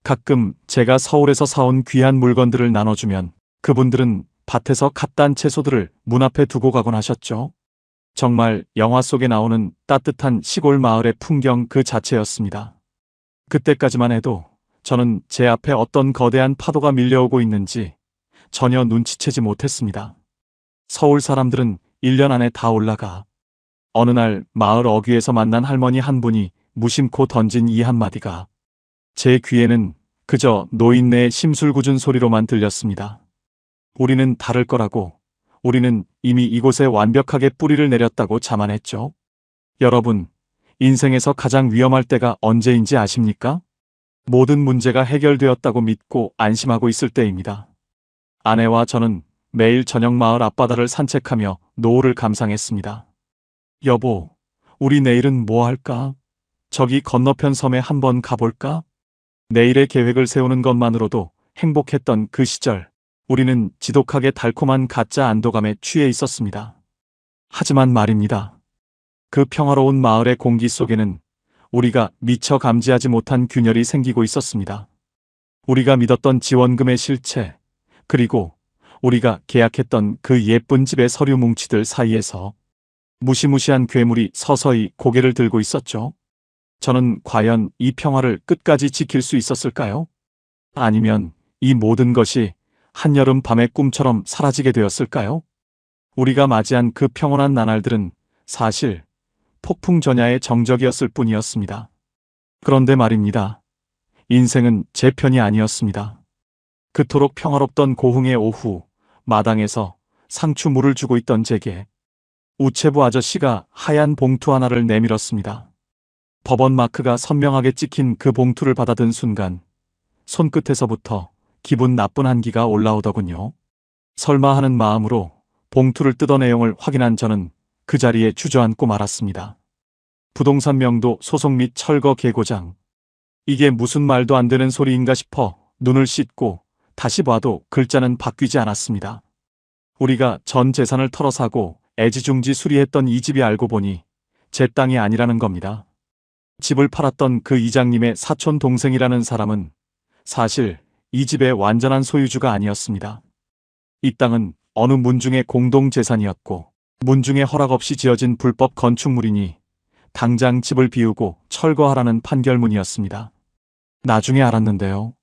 가끔 제가 서울에서 사온 귀한 물건들을 나눠주면 그분들은 밭에서 갓 딴 채소들을 문 앞에 두고 가곤 하셨죠. 정말 영화 속에 나오는 따뜻한 시골 마을의 풍경 그 자체였습니다. 그때까지만 해도 저는 제 앞에 어떤 거대한 파도가 밀려오고 있는지 전혀 눈치채지 못했습니다. 서울 사람들은 1년 안에 다 올라가. 어느 날 마을 어귀에서 만난 할머니 한 분이 무심코 던진 이 한마디가 제 귀에는 그저 노인네의 심술궂은 소리로만 들렸습니다. 우리는 다를 거라고, 우리는 이미 이곳에 완벽하게 뿌리를 내렸다고 자만했죠. 여러분, 인생에서 가장 위험할 때가 언제인지 아십니까? 모든 문제가 해결되었다고 믿고 안심하고 있을 때입니다. 아내와 저는 매일 저녁 마을 앞바다를 산책하며 노을을 감상했습니다. 여보, 우리 내일은 뭐 할까? 저기 건너편 섬에 한번 가볼까? 내일의 계획을 세우는 것만으로도 행복했던 그 시절, 우리는 지독하게 달콤한 가짜 안도감에 취해 있었습니다. 하지만 말입니다. 그 평화로운 마을의 공기 속에는 우리가 미처 감지하지 못한 균열이 생기고 있었습니다. 우리가 믿었던 지원금의 실체, 그리고 우리가 계약했던 그 예쁜 집의 서류 뭉치들 사이에서 무시무시한 괴물이 서서히 고개를 들고 있었죠. 저는 과연 이 평화를 끝까지 지킬 수 있었을까요? 아니면 이 모든 것이 한여름 밤의 꿈처럼 사라지게 되었을까요? 우리가 맞이한 그 평온한 나날들은 사실 폭풍 전야의 정적이었을 뿐이었습니다. 그런데 말입니다. 인생은 제 편이 아니었습니다. 그토록 평화롭던 고흥의 오후, 마당에서 상추물을 주고 있던 제게 우체부 아저씨가 하얀 봉투 하나를 내밀었습니다. 법원 마크가 선명하게 찍힌 그 봉투를 받아든 순간 손끝에서부터 기분 나쁜 한기가 올라오더군요. 설마 하는 마음으로 봉투를 뜯어 내용을 확인한 저는 그 자리에 주저앉고 말았습니다. 부동산 명도 소속 및 철거 계고장. 이게 무슨 말도 안 되는 소리인가 싶어 눈을 씻고 다시 봐도 글자는 바뀌지 않았습니다. 우리가 전 재산을 털어 사고 애지중지 수리했던 이 집이 알고 보니 제 땅이 아니라는 겁니다. 집을 팔았던 그 이장님의 사촌 동생이라는 사람은 사실 이 집의 완전한 소유주가 아니었습니다. 이 땅은 어느 문중의 공동재산이었고 문중의 허락 없이 지어진 불법 건축물이니 당장 집을 비우고 철거하라는 판결문이었습니다. 나중에 알았는데요.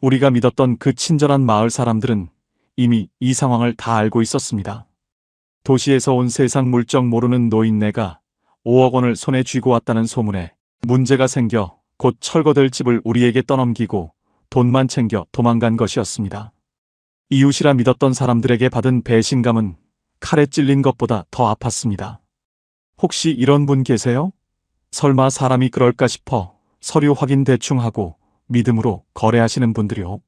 우리가 믿었던 그 친절한 마을 사람들은 이미 이 상황을 다 알고 있었습니다. 도시에서 온 세상 물정 모르는 노인네가 5억 원을 손에 쥐고 왔다는 소문에 문제가 생겨 곧 철거될 집을 우리에게 떠넘기고 돈만 챙겨 도망간 것이었습니다. 이웃이라 믿었던 사람들에게 받은 배신감은 칼에 찔린 것보다 더 아팠습니다. 혹시 이런 분 계세요? 설마 사람이 그럴까 싶어 서류 확인 대충 하고 믿음으로 거래하시는 분들이요.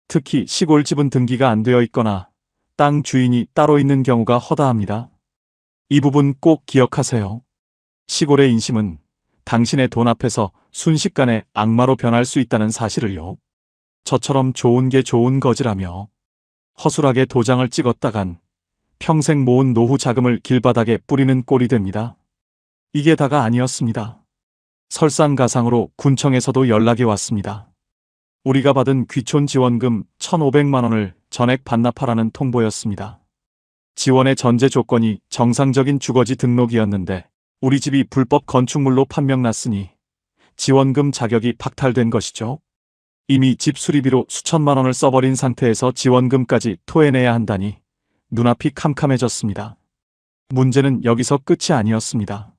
특히 시골집은 등기가 안 되어 있거나 땅 주인이 따로 있는 경우가 허다합니다. 이 부분 꼭 기억하세요. 시골의 인심은 당신의 돈 앞에서 순식간에 악마로 변할 수 있다는 사실을요. 저처럼 좋은 게 좋은 거지라며 허술하게 도장을 찍었다간 평생 모은 노후 자금을 길바닥에 뿌리는 꼴이 됩니다. 이게 다가 아니었습니다. 설상가상으로 군청에서도 연락이 왔습니다. 우리가 받은 귀촌 지원금 1,500만 원을 전액 반납하라는 통보였습니다. 지원의 전제 조건이 정상적인 주거지 등록이었는데 우리 집이 불법 건축물로 판명났으니 지원금 자격이 박탈된 것이죠. 이미 집 수리비로 수천만 원을 써버린 상태에서 지원금까지 토해내야 한다니 눈앞이 캄캄해졌습니다. 문제는 여기서 끝이 아니었습니다.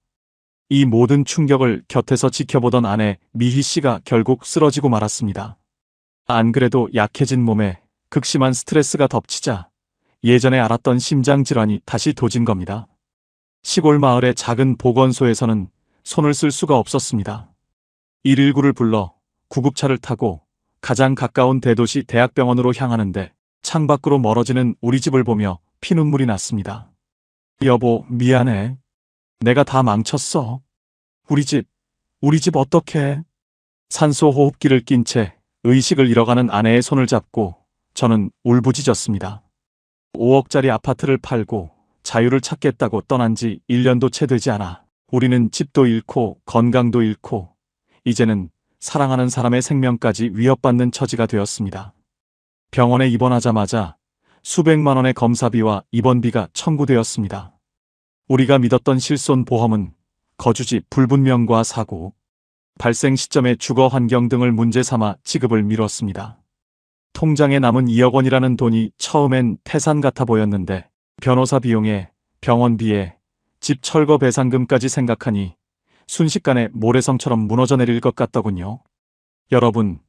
이 모든 충격을 곁에서 지켜보던 아내 미희 씨가 결국 쓰러지고 말았습니다. 안 그래도 약해진 몸에 극심한 스트레스가 덮치자 예전에 알았던 심장질환이 다시 도진 겁니다. 시골 마을의 작은 보건소에서는 손을 쓸 수가 없었습니다. 119를 불러 구급차를 타고 가장 가까운 대도시 대학병원으로 향하는데 창밖으로 멀어지는 우리 집을 보며 피눈물이 났습니다. 여보, 미안해. 내가 다 망쳤어. 우리 집 어떡해? 산소 호흡기를 낀 채 의식을 잃어가는 아내의 손을 잡고 저는 울부짖었습니다. 5억짜리 아파트를 팔고 자유를 찾겠다고 떠난 지 1년도 채 되지 않아 우리는 집도 잃고 건강도 잃고 이제는 사랑하는 사람의 생명까지 위협받는 처지가 되었습니다. 병원에 입원하자마자 수백만 원의 검사비와 입원비가 청구되었습니다. 우리가 믿었던 실손보험은 거주지 불분명과 사고, 발생 시점의 주거 환경 등을 문제 삼아 지급을 미뤘습니다. 통장에 남은 2억 원이라는 돈이 처음엔 태산 같아 보였는데 변호사 비용에 병원비에 집 철거 배상금까지 생각하니 순식간에 모래성처럼 무너져 내릴 것 같더군요. 여러분,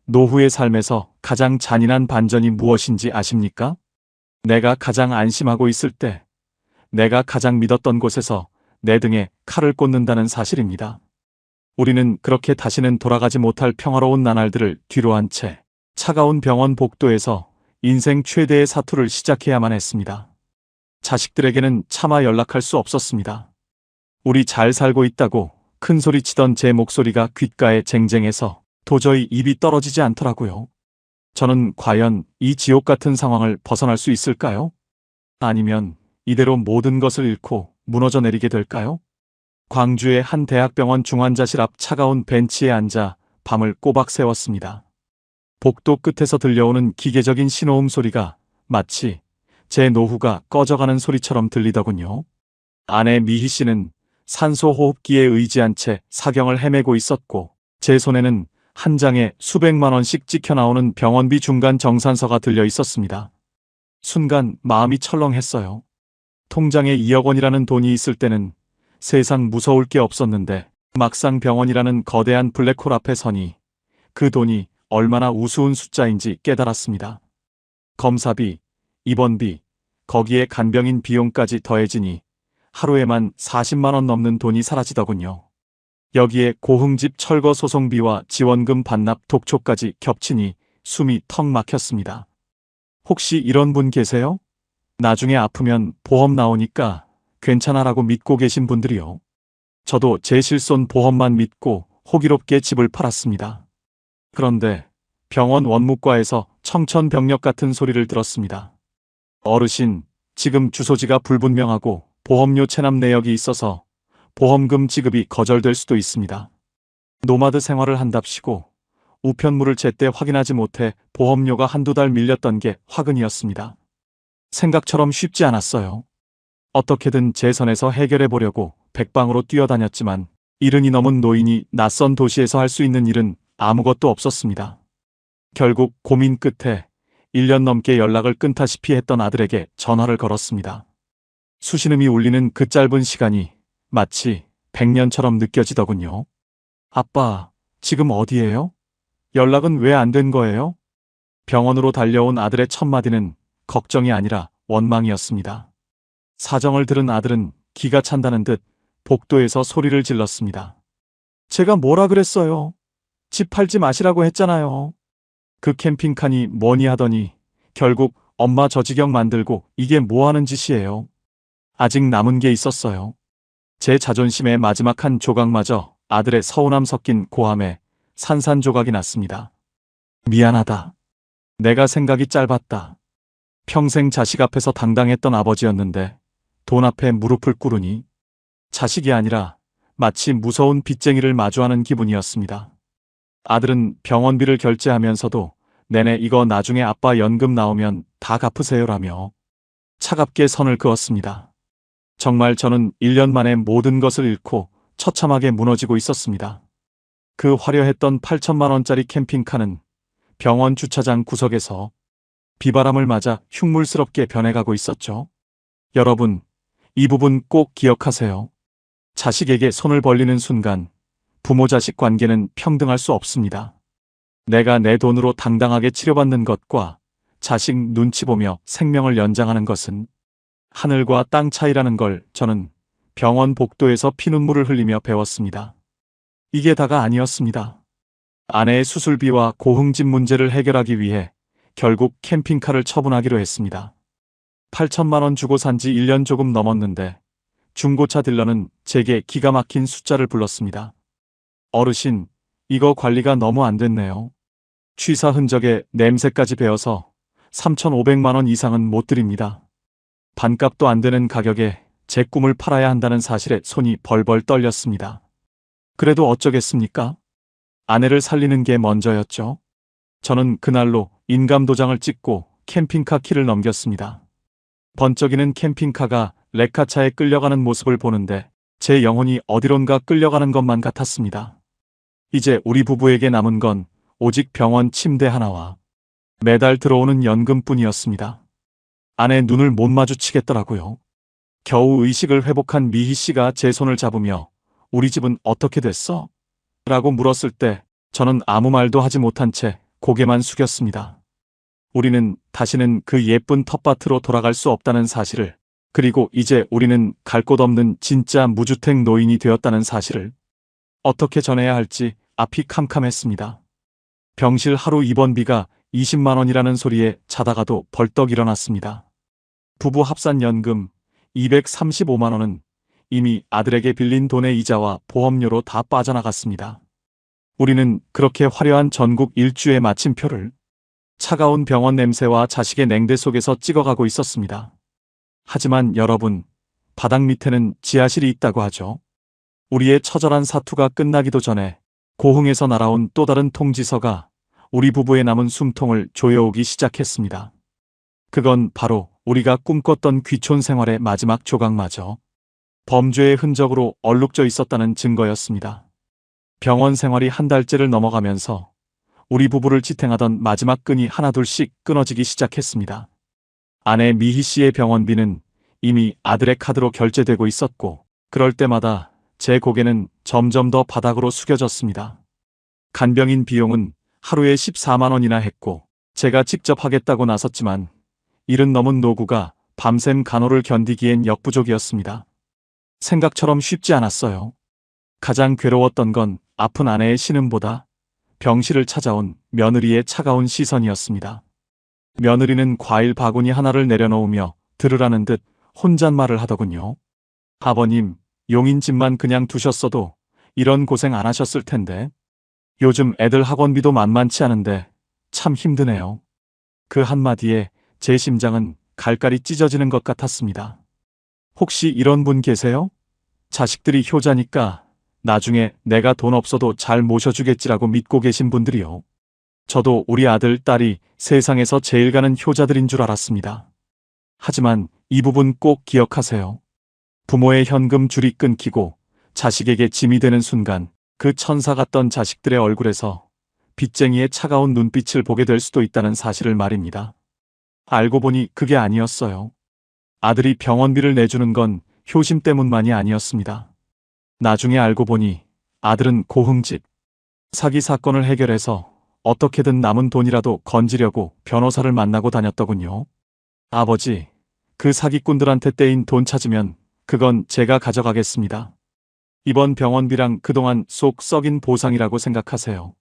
노후의 삶에서 가장 잔인한 반전이 무엇인지 아십니까? 내가 가장 안심하고 있을 때, 내가 가장 믿었던 곳에서 내 등에 칼을 꽂는다는 사실입니다. 우리는 그렇게 다시는 돌아가지 못할 평화로운 나날들을 뒤로 한 채 차가운 병원 복도에서 인생 최대의 사투를 시작해야만 했습니다. 자식들에게는 차마 연락할 수 없었습니다. 우리 잘 살고 있다고 큰 소리 치던 제 목소리가 귓가에 쟁쟁해서 도저히 입이 떨어지지 않더라고요. 저는 과연 이 지옥 같은 상황을 벗어날 수 있을까요? 아니면 이대로 모든 것을 잃고 무너져 내리게 될까요? 광주의 한 대학병원 중환자실 앞 차가운 벤치에 앉아 밤을 꼬박 새웠습니다. 복도 끝에서 들려오는 기계적인 신호음 소리가 마치 제 노후가 꺼져가는 소리처럼 들리더군요. 아내 미희 씨는 산소 호흡기에 의지한 채 사경을 헤매고 있었고, 제 손에는 한 장에 수백만 원씩 찍혀 나오는 병원비 중간 정산서가 들려 있었습니다. 순간 마음이 철렁했어요. 통장에 2억 원이라는 돈이 있을 때는 세상 무서울 게 없었는데 막상 병원이라는 거대한 블랙홀 앞에 서니 그 돈이 얼마나 우스운 숫자인지 깨달았습니다. 검사비, 입원비, 거기에 간병인 비용까지 더해지니 하루에만 40만 원 넘는 돈이 사라지더군요. 여기에 고흥집 철거 소송비와 지원금 반납 독촉까지 겹치니 숨이 턱 막혔습니다. 혹시 이런 분 계세요? 나중에 아프면 보험 나오니까 괜찮아라고 믿고 계신 분들이요. 저도 제 실손 보험만 믿고 호기롭게 집을 팔았습니다. 그런데 병원 원무과에서 청천벽력 같은 소리를 들었습니다. 어르신, 지금 주소지가 불분명하고 보험료 체납 내역이 있어서 보험금 지급이 거절될 수도 있습니다. 노마드 생활을 한답시고 우편물을 제때 확인하지 못해 보험료가 한두 달 밀렸던 게 화근이었습니다. 생각처럼 쉽지 않았어요. 어떻게든 제 선에서 해결해 보려고 백방으로 뛰어다녔지만 70이 넘은 노인이 낯선 도시에서 할 수 있는 일은 아무것도 없었습니다. 결국 고민 끝에 1년 넘게 연락을 끊다시피 했던 아들에게 전화를 걸었습니다. 수신음이 울리는 그 짧은 시간이 마치 100년처럼 느껴지더군요. 아빠, 지금 어디예요? 연락은 왜 안 된 거예요? 병원으로 달려온 아들의 첫마디는 걱정이 아니라 원망이었습니다. 사정을 들은 아들은 기가 찬다는 듯 복도에서 소리를 질렀습니다. 제가 뭐라 그랬어요? 집 팔지 마시라고 했잖아요. 그 캠핑카니 뭐니 하더니 결국 엄마 저 지경 만들고 이게 뭐 하는 짓이에요? 아직 남은 게 있었어요. 제 자존심의 마지막 한 조각마저 아들의 서운함 섞인 고함에 산산조각이 났습니다. 미안하다. 내가 생각이 짧았다. 평생 자식 앞에서 당당했던 아버지였는데 돈 앞에 무릎을 꿇으니 자식이 아니라 마치 무서운 빚쟁이를 마주하는 기분이었습니다. 아들은 병원비를 결제하면서도 내내 이거 나중에 아빠 연금 나오면 다 갚으세요라며 차갑게 선을 그었습니다. 정말 저는 1년 만에 모든 것을 잃고 처참하게 무너지고 있었습니다. 그 화려했던 8천만 원짜리 캠핑카는 병원 주차장 구석에서 비바람을 맞아 흉물스럽게 변해가고 있었죠. 여러분, 이 부분 꼭 기억하세요. 자식에게 손을 벌리는 순간 부모-자식 관계는 평등할 수 없습니다. 내가 내 돈으로 당당하게 치료받는 것과 자식 눈치 보며 생명을 연장하는 것은 하늘과 땅 차이라는 걸 저는 병원 복도에서 피눈물을 흘리며 배웠습니다. 이게 다가 아니었습니다. 아내의 수술비와 고흥집 문제를 해결하기 위해 결국 캠핑카를 처분하기로 했습니다. 8천만 원 주고 산 지 1년 조금 넘었는데 중고차 딜러는 제게 기가 막힌 숫자를 불렀습니다. 어르신, 이거 관리가 너무 안 됐네요. 취사 흔적에 냄새까지 배어서 3,500만 원 이상은 못 드립니다. 반값도 안 되는 가격에 제 꿈을 팔아야 한다는 사실에 손이 벌벌 떨렸습니다. 그래도 어쩌겠습니까? 아내를 살리는 게 먼저였죠. 저는 그날로 인감도장을 찍고 캠핑카 키를 넘겼습니다. 번쩍이는 캠핑카가 레카차에 끌려가는 모습을 보는데 제 영혼이 어디론가 끌려가는 것만 같았습니다. 이제 우리 부부에게 남은 건 오직 병원 침대 하나와 매달 들어오는 연금뿐이었습니다. 아내 눈을 못 마주치겠더라고요. 겨우 의식을 회복한 미희 씨가 제 손을 잡으며 우리 집은 어떻게 됐어? 라고 물었을 때 저는 아무 말도 하지 못한 채 고개만 숙였습니다. 우리는 다시는 그 예쁜 텃밭으로 돌아갈 수 없다는 사실을, 그리고 이제 우리는 갈 곳 없는 진짜 무주택 노인이 되었다는 사실을 어떻게 전해야 할지 앞이 캄캄했습니다. 병실 하루 입원비가 20만 원이라는 소리에 자다가도 벌떡 일어났습니다. 부부 합산 연금 235만 원은 이미 아들에게 빌린 돈의 이자와 보험료로 다 빠져나갔습니다. 우리는 그렇게 화려한 전국 일주의 마침표를 차가운 병원 냄새와 자식의 냉대 속에서 찍어가고 있었습니다. 하지만 여러분, 바닥 밑에는 지하실이 있다고 하죠. 우리의 처절한 사투가 끝나기도 전에 고흥에서 날아온 또 다른 통지서가 우리 부부의 남은 숨통을 조여오기 시작했습니다. 그건 바로 우리가 꿈꿨던 귀촌 생활의 마지막 조각마저 범죄의 흔적으로 얼룩져 있었다는 증거였습니다. 병원 생활이 한 달째를 넘어가면서 우리 부부를 지탱하던 마지막 끈이 하나둘씩 끊어지기 시작했습니다. 아내 미희 씨의 병원비는 이미 아들의 카드로 결제되고 있었고, 그럴 때마다 제 고개는 점점 더 바닥으로 숙여졌습니다. 간병인 비용은 하루에 14만 원이나 했고, 제가 직접 하겠다고 나섰지만 일은 넘은 노구가 밤샘 간호를 견디기엔 역부족이었습니다. 생각처럼 쉽지 않았어요. 가장 괴로웠던 건 아픈 아내의 신음보다 병실을 찾아온 며느리의 차가운 시선이었습니다. 며느리는 과일 바구니 하나를 내려놓으며 들으라는 듯 혼잣말을 하더군요. 아버님, 용인 집만 그냥 두셨어도 이런 고생 안 하셨을 텐데. 요즘 애들 학원비도 만만치 않은데 참 힘드네요. 그 한마디에 제 심장은 갈갈이 찢어지는 것 같았습니다. 혹시 이런 분 계세요? 자식들이 효자니까 나중에 내가 돈 없어도 잘 모셔주겠지라고 믿고 계신 분들이요. 저도 우리 아들, 딸이 세상에서 제일 가는 효자들인 줄 알았습니다. 하지만 이 부분 꼭 기억하세요. 부모의 현금 줄이 끊기고 자식에게 짐이 되는 순간 그 천사 같던 자식들의 얼굴에서 빚쟁이의 차가운 눈빛을 보게 될 수도 있다는 사실을 말입니다. 알고 보니 그게 아니었어요. 아들이 병원비를 내주는 건 효심 때문만이 아니었습니다. 나중에 알고 보니 아들은 고흥집 사기 사건을 해결해서 어떻게든 남은 돈이라도 건지려고 변호사를 만나고 다녔더군요. 아버지, 그 사기꾼들한테 떼인 돈 찾으면 그건 제가 가져가겠습니다. 이번 병원비랑 그동안 속 썩인 보상이라고 생각하세요.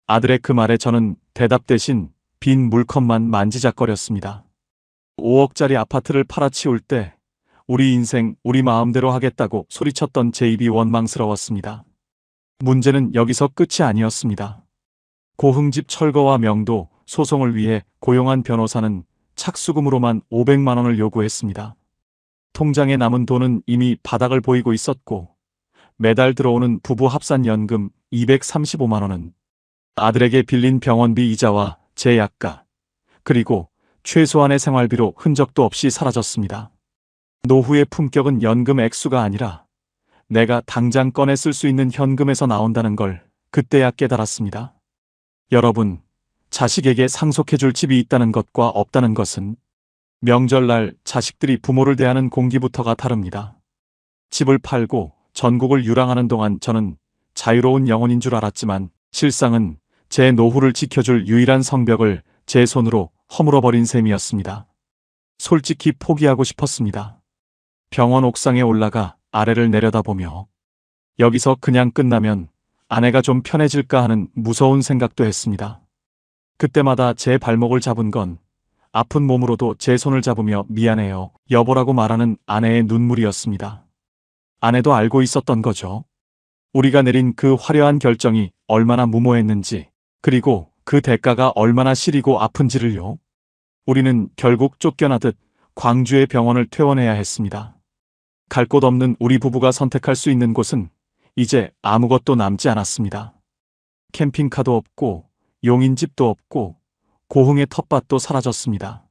아들의 그 말에 저는 대답 대신 빈 물컵만 만지작거렸습니다. 5억짜리 아파트를 팔아치울 때 우리 인생 우리 마음대로 하겠다고 소리쳤던 제 입이 원망스러웠습니다. 문제는 여기서 끝이 아니었습니다. 고흥집 철거와 명도 소송을 위해 고용한 변호사는 착수금으로만 500만 원을 요구했습니다. 통장에 남은 돈은 이미 바닥을 보이고 있었고, 매달 들어오는 부부 합산 연금 235만 원은 아들에게 빌린 병원비 이자와 제 약가, 그리고 최소한의 생활비로 흔적도 없이 사라졌습니다. 노후의 품격은 연금 액수가 아니라 내가 당장 꺼내 쓸 수 있는 현금에서 나온다는 걸 그때야 깨달았습니다. 여러분, 자식에게 상속해줄 집이 있다는 것과 없다는 것은 명절날 자식들이 부모를 대하는 공기부터가 다릅니다. 집을 팔고 전국을 유랑하는 동안 저는 자유로운 영혼인 줄 알았지만 실상은 제 노후를 지켜줄 유일한 성벽을 제 손으로 허물어버린 셈이었습니다. 솔직히 포기하고 싶었습니다. 병원 옥상에 올라가 아래를 내려다보며 여기서 그냥 끝나면 아내가 좀 편해질까 하는 무서운 생각도 했습니다. 그때마다 제 발목을 잡은 건 아픈 몸으로도 제 손을 잡으며 미안해요, 여보라고 말하는 아내의 눈물이었습니다. 아내도 알고 있었던 거죠. 우리가 내린 그 화려한 결정이 얼마나 무모했는지, 그리고 그 대가가 얼마나 시리고 아픈지를요. 우리는 결국 쫓겨나듯 광주의 병원을 퇴원해야 했습니다. 갈 곳 없는 우리 부부가 선택할 수 있는 곳은 이제 아무것도 남지 않았습니다. 캠핑카도 없고 용인집도 없고 고흥의 텃밭도 사라졌습니다.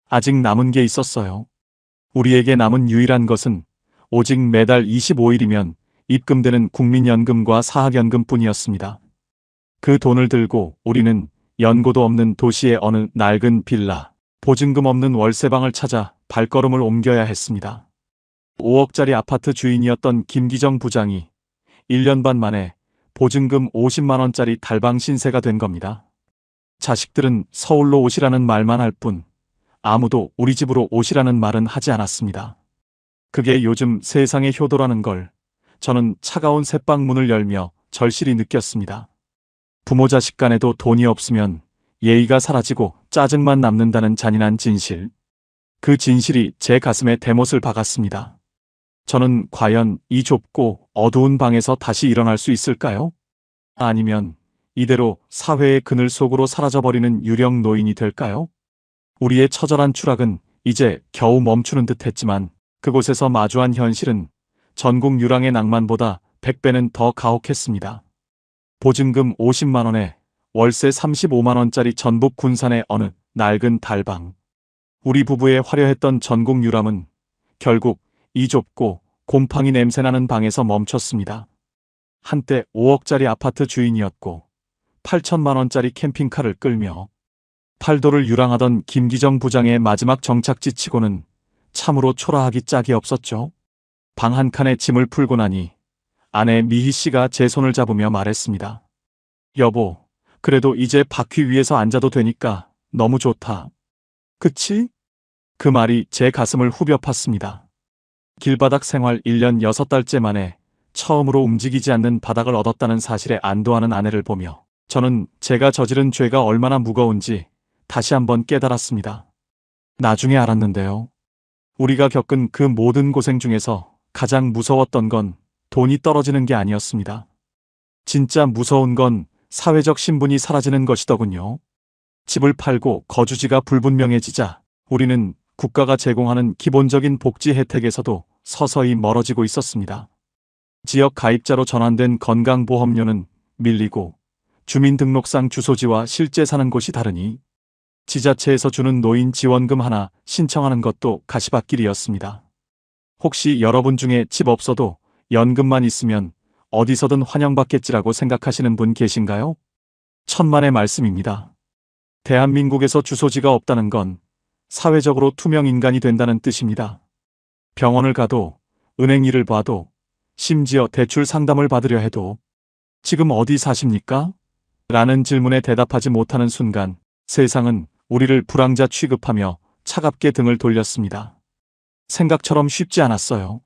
아직 남은 게 있었어요. 우리에게 남은 유일한 것은 오직 매달 25일이면 입금되는 국민연금과 사학연금뿐이었습니다. 그 돈을 들고 우리는 연고도 없는 도시의 어느 낡은 빌라, 보증금 없는 월세방을 찾아 발걸음을 옮겨야 했습니다. 5억짜리 아파트 주인이었던 김기정 부장이 1년 반 만에 보증금 50만 원짜리 달방 신세가 된 겁니다. 자식들은 서울로 오시라는 말만 할 뿐 아무도 우리 집으로 오시라는 말은 하지 않았습니다. 그게 요즘 세상의 효도라는 걸 저는 차가운 새방문을 열며 절실히 느꼈습니다. 부모 자식 간에도 돈이 없으면 예의가 사라지고 짜증만 남는다는 잔인한 진실. 그 진실이 제 가슴에 대못을 박았습니다. 저는 과연 이 좁고 어두운 방에서 다시 일어날 수 있을까요? 아니면 이대로 사회의 그늘 속으로 사라져버리는 유령 노인이 될까요? 우리의 처절한 추락은 이제 겨우 멈추는 듯 했지만 그곳에서 마주한 현실은 전국 유랑의 낭만보다 100배는 더 가혹했습니다. 보증금 50만 원에 월세 35만 원짜리 전북 군산의 어느 낡은 달방. 우리 부부의 화려했던 전국 유람은 결국 이 좁고 곰팡이 냄새나는 방에서 멈췄습니다. 한때 5억짜리 아파트 주인이었고 8천만 원짜리 캠핑카를 끌며 팔도를 유랑하던 김기정 부장의 마지막 정착지 치고는 참으로 초라하기 짝이 없었죠. 방 한 칸에 짐을 풀고 나니 아내 미희 씨가 제 손을 잡으며 말했습니다. 여보, 그래도 이제 바퀴 위에서 앉아도 되니까 너무 좋다. 그치? 그 말이 제 가슴을 후벼 팠습니다. 길바닥 생활 1년 6달째 만에 처음으로 움직이지 않는 바닥을 얻었다는 사실에 안도하는 아내를 보며 저는 제가 저지른 죄가 얼마나 무거운지 다시 한번 깨달았습니다. 나중에 알았는데요. 우리가 겪은 그 모든 고생 중에서 가장 무서웠던 건 돈이 떨어지는 게 아니었습니다. 진짜 무서운 건 사회적 신분이 사라지는 것이더군요. 집을 팔고 거주지가 불분명해지자 우리는 국가가 제공하는 기본적인 복지 혜택에서도 서서히 멀어지고 있었습니다. 지역 가입자로 전환된 건강보험료는 밀리고 주민등록상 주소지와 실제 사는 곳이 다르니 지자체에서 주는 노인 지원금 하나 신청하는 것도 가시밭길이었습니다. 혹시 여러분 중에 집 없어도 연금만 있으면 어디서든 환영받겠지라고 생각하시는 분 계신가요? 천만의 말씀입니다. 대한민국에서 주소지가 없다는 건 사회적으로 투명 인간이 된다는 뜻입니다. 병원을 가도, 은행 일을 봐도, 심지어 대출 상담을 받으려 해도 지금 어디 사십니까? 라는 질문에 대답하지 못하는 순간 세상은 우리를 불황자 취급하며 차갑게 등을 돌렸습니다. 생각처럼 쉽지 않았어요.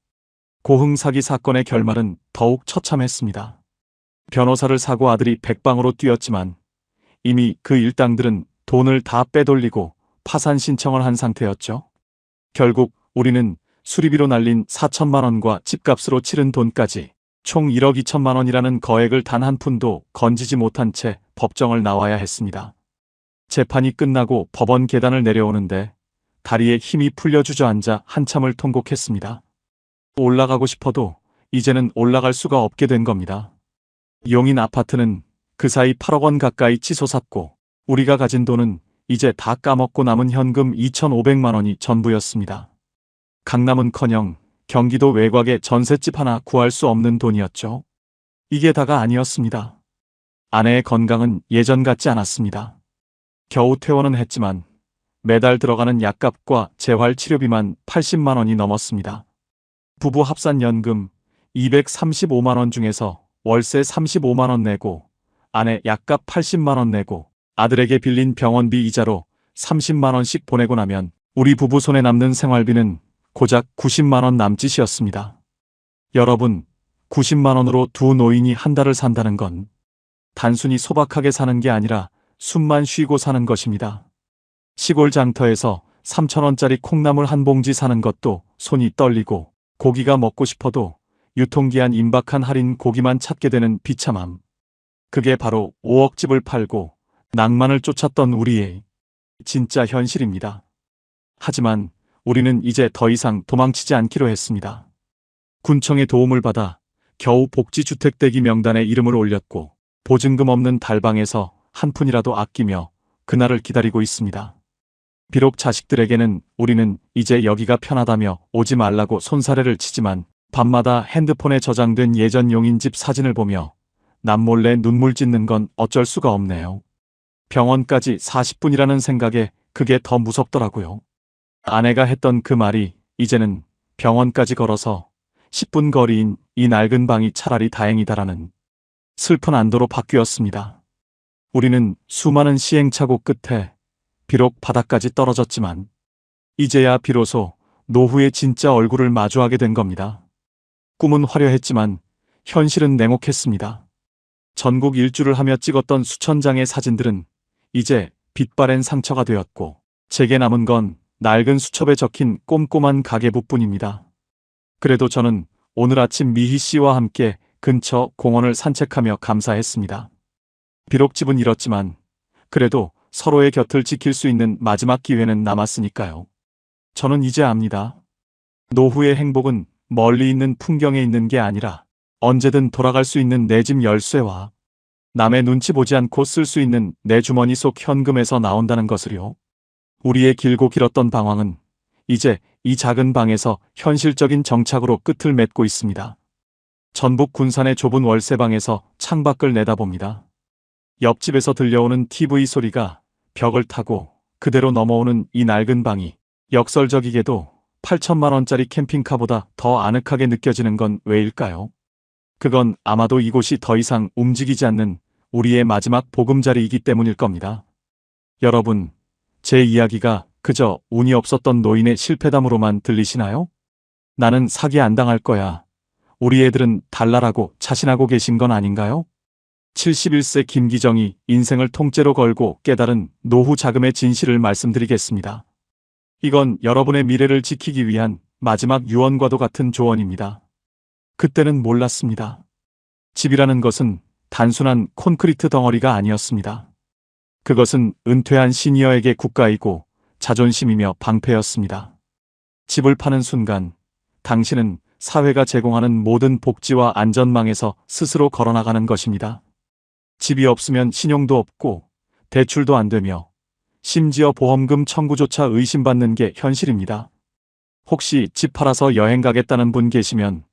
고흥 사기 사건의 결말은 더욱 처참했습니다. 변호사를 사고 아들이 백방으로 뛰었지만 이미 그 일당들은 돈을 다 빼돌리고 파산 신청을 한 상태였죠. 결국 우리는 수리비로 날린 4천만 원과 집값으로 치른 돈까지 총 1억 2천만 원이라는 거액을 단 한 푼도 건지지 못한 채 법정을 나와야 했습니다. 재판이 끝나고 법원 계단을 내려오는데 다리에 힘이 풀려 주저앉아 한참을 통곡했습니다. 올라가고 싶어도 이제는 올라갈 수가 없게 된 겁니다. 용인 아파트는 그 사이 8억 원 가까이 치솟았고 우리가 가진 돈은 이제 다 까먹고 남은 현금 2,500만 원이 전부였습니다. 강남은커녕 경기도 외곽에 전셋집 하나 구할 수 없는 돈이었죠. 이게 다가 아니었습니다. 아내의 건강은 예전 같지 않았습니다. 겨우 퇴원은 했지만 매달 들어가는 약값과 재활치료비만 80만 원이 넘었습니다. 부부 합산연금 235만 원 중에서 월세 35만 원 내고 아내 약값 80만 원 내고 아들에게 빌린 병원비 이자로 30만 원씩 보내고 나면 우리 부부 손에 남는 생활비는 고작 90만 원 남짓이었습니다. 여러분, 90만 원으로 두 노인이 한 달을 산다는 건 단순히 소박하게 사는 게 아니라 숨만 쉬고 사는 것입니다. 시골 장터에서 3,000원짜리 콩나물 한 봉지 사는 것도 손이 떨리고 고기가 먹고 싶어도 유통기한 임박한 할인 고기만 찾게 되는 비참함. 그게 바로 5억 집을 팔고 낭만을 쫓았던 우리의 진짜 현실입니다. 하지만 우리는 이제 더 이상 도망치지 않기로 했습니다. 군청의 도움을 받아 겨우 복지주택 대기 명단에 이름을 올렸고 보증금 없는 달방에서 한 푼이라도 아끼며 그날을 기다리고 있습니다. 비록 자식들에게는 우리는 이제 여기가 편하다며 오지 말라고 손사래를 치지만 밤마다 핸드폰에 저장된 예전 용인집 사진을 보며 남몰래 눈물 짓는 건 어쩔 수가 없네요. 병원까지 40분이라는 생각에 그게 더 무섭더라고요. 아내가 했던 그 말이 이제는 병원까지 걸어서 10분 거리인 이 낡은 방이 차라리 다행이다라는 슬픈 안도로 바뀌었습니다. 우리는 수많은 시행착오 끝에 비록 바닥까지 떨어졌지만 이제야 비로소 노후의 진짜 얼굴을 마주하게 된 겁니다. 꿈은 화려했지만 현실은 냉혹했습니다. 전국 일주를 하며 찍었던 수천 장의 사진들은 이제 빛바랜 상처가 되었고 제게 남은 건 낡은 수첩에 적힌 꼼꼼한 가계부뿐입니다. 그래도 저는 오늘 아침 미희 씨와 함께 근처 공원을 산책하며 감사했습니다. 비록 집은 잃었지만 그래도 서로의 곁을 지킬 수 있는 마지막 기회는 남았으니까요. 저는 이제 압니다. 노후의 행복은 멀리 있는 풍경에 있는 게 아니라 언제든 돌아갈 수 있는 내 집 열쇠와 남의 눈치 보지 않고 쓸 수 있는 내 주머니 속 현금에서 나온다는 것을요. 우리의 길고 길었던 방황은 이제 이 작은 방에서 현실적인 정착으로 끝을 맺고 있습니다. 전북 군산의 좁은 월세방에서 창밖을 내다봅니다. 옆집에서 들려오는 TV 소리가 벽을 타고 그대로 넘어오는 이 낡은 방이 역설적이게도 8천만 원짜리 캠핑카보다 더 아늑하게 느껴지는 건 왜일까요? 그건 아마도 이곳이 더 이상 움직이지 않는 우리의 마지막 보금자리이기 때문일 겁니다. 여러분, 제 이야기가 그저 운이 없었던 노인의 실패담으로만 들리시나요? 나는 사기 안 당할 거야. 우리 애들은 달라라고 자신하고 계신 건 아닌가요? 71세 김기정이 인생을 통째로 걸고 깨달은 노후 자금의 진실을 말씀드리겠습니다. 이건 여러분의 미래를 지키기 위한 마지막 유언과도 같은 조언입니다. 그때는 몰랐습니다. 집이라는 것은 단순한 콘크리트 덩어리가 아니었습니다. 그것은 은퇴한 시니어에게 국가이고 자존심이며 방패였습니다. 집을 파는 순간 당신은 사회가 제공하는 모든 복지와 안전망에서 스스로 걸어나가는 것입니다. 집이 없으면 신용도 없고 대출도 안 되며 심지어 보험금 청구조차 의심받는 게 현실입니다. 혹시 집 팔아서 여행 가겠다는 분 계시면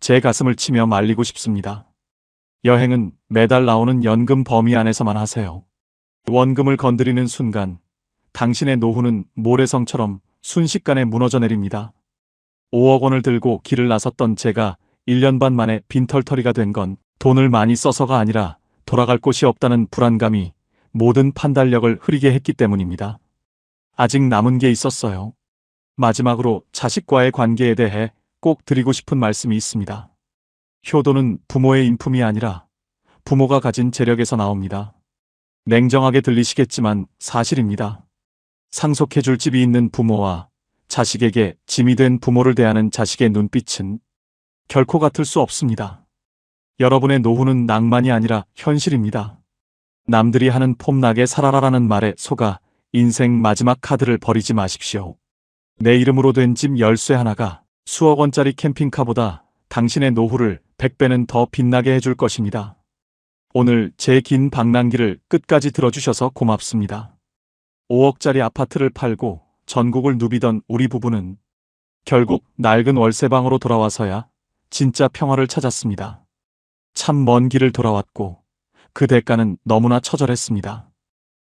제 가슴을 치며 말리고 싶습니다. 여행은 매달 나오는 연금 범위 안에서만 하세요. 원금을 건드리는 순간 당신의 노후는 모래성처럼 순식간에 무너져 내립니다. 5억 원을 들고 길을 나섰던 제가 1년 반 만에 빈털터리가 된 건 돈을 많이 써서가 아니라 돌아갈 곳이 없다는 불안감이 모든 판단력을 흐리게 했기 때문입니다. 아직 남은 게 있었어요. 마지막으로 자식과의 관계에 대해 꼭 드리고 싶은 말씀이 있습니다. 효도는 부모의 인품이 아니라 부모가 가진 재력에서 나옵니다. 냉정하게 들리시겠지만 사실입니다. 상속해줄 집이 있는 부모와 자식에게 짐이 된 부모를 대하는 자식의 눈빛은 결코 같을 수 없습니다. 여러분의 노후는 낭만이 아니라 현실입니다. 남들이 하는 폼나게 살아라라는 말에 속아 인생 마지막 카드를 버리지 마십시오. 내 이름으로 된 집 열쇠 하나가 수억 원짜리 캠핑카보다 당신의 노후를 100배는 더 빛나게 해줄 것입니다. 오늘 제 긴 방랑기를 끝까지 들어주셔서 고맙습니다. 5억짜리 아파트를 팔고 전국을 누비던 우리 부부는 결국 낡은 월세방으로 돌아와서야 진짜 평화를 찾았습니다. 참 먼 길을 돌아왔고 그 대가는 너무나 처절했습니다.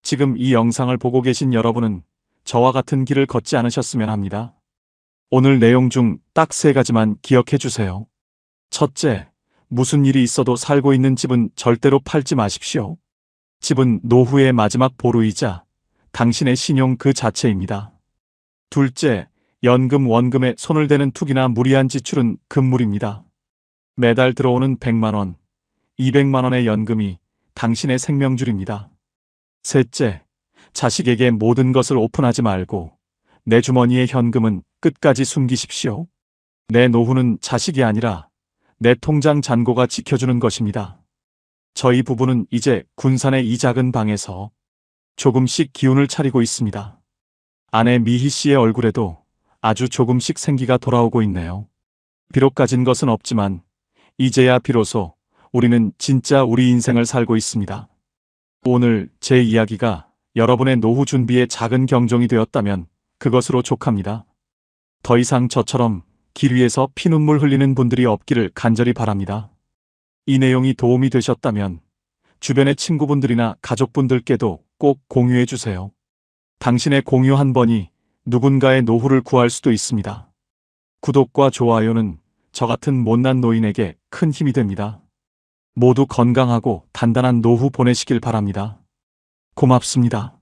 지금 이 영상을 보고 계신 여러분은 저와 같은 길을 걷지 않으셨으면 합니다. 오늘 내용 중 딱 3가지만 기억해 주세요. 첫째, 무슨 일이 있어도 살고 있는 집은 절대로 팔지 마십시오. 집은 노후의 마지막 보루이자 당신의 신용 그 자체입니다. 둘째, 연금 원금에 손을 대는 투기나 무리한 지출은 금물입니다. 매달 들어오는 100만 원, 200만 원의 연금이 당신의 생명줄입니다. 셋째, 자식에게 모든 것을 오픈하지 말고 내 주머니의 현금은 끝까지 숨기십시오. 내 노후는 자식이 아니라 내 통장 잔고가 지켜주는 것입니다. 저희 부부는 이제 군산의 이 작은 방에서 조금씩 기운을 차리고 있습니다. 아내 미희 씨의 얼굴에도 아주 조금씩 생기가 돌아오고 있네요. 비록 가진 것은 없지만 이제야 비로소 우리는 진짜 우리 인생을 살고 있습니다. 오늘 제 이야기가 여러분의 노후 준비에 작은 경종이 되었다면 그것으로 족합니다. 더 이상 저처럼 길 위에서 피눈물 흘리는 분들이 없기를 간절히 바랍니다. 이 내용이 도움이 되셨다면 주변의 친구분들이나 가족분들께도 꼭 공유해 주세요. 당신의 공유 한 번이 누군가의 노후를 구할 수도 있습니다. 구독과 좋아요는 저 같은 못난 노인에게 큰 힘이 됩니다. 모두 건강하고 단단한 노후 보내시길 바랍니다. 고맙습니다.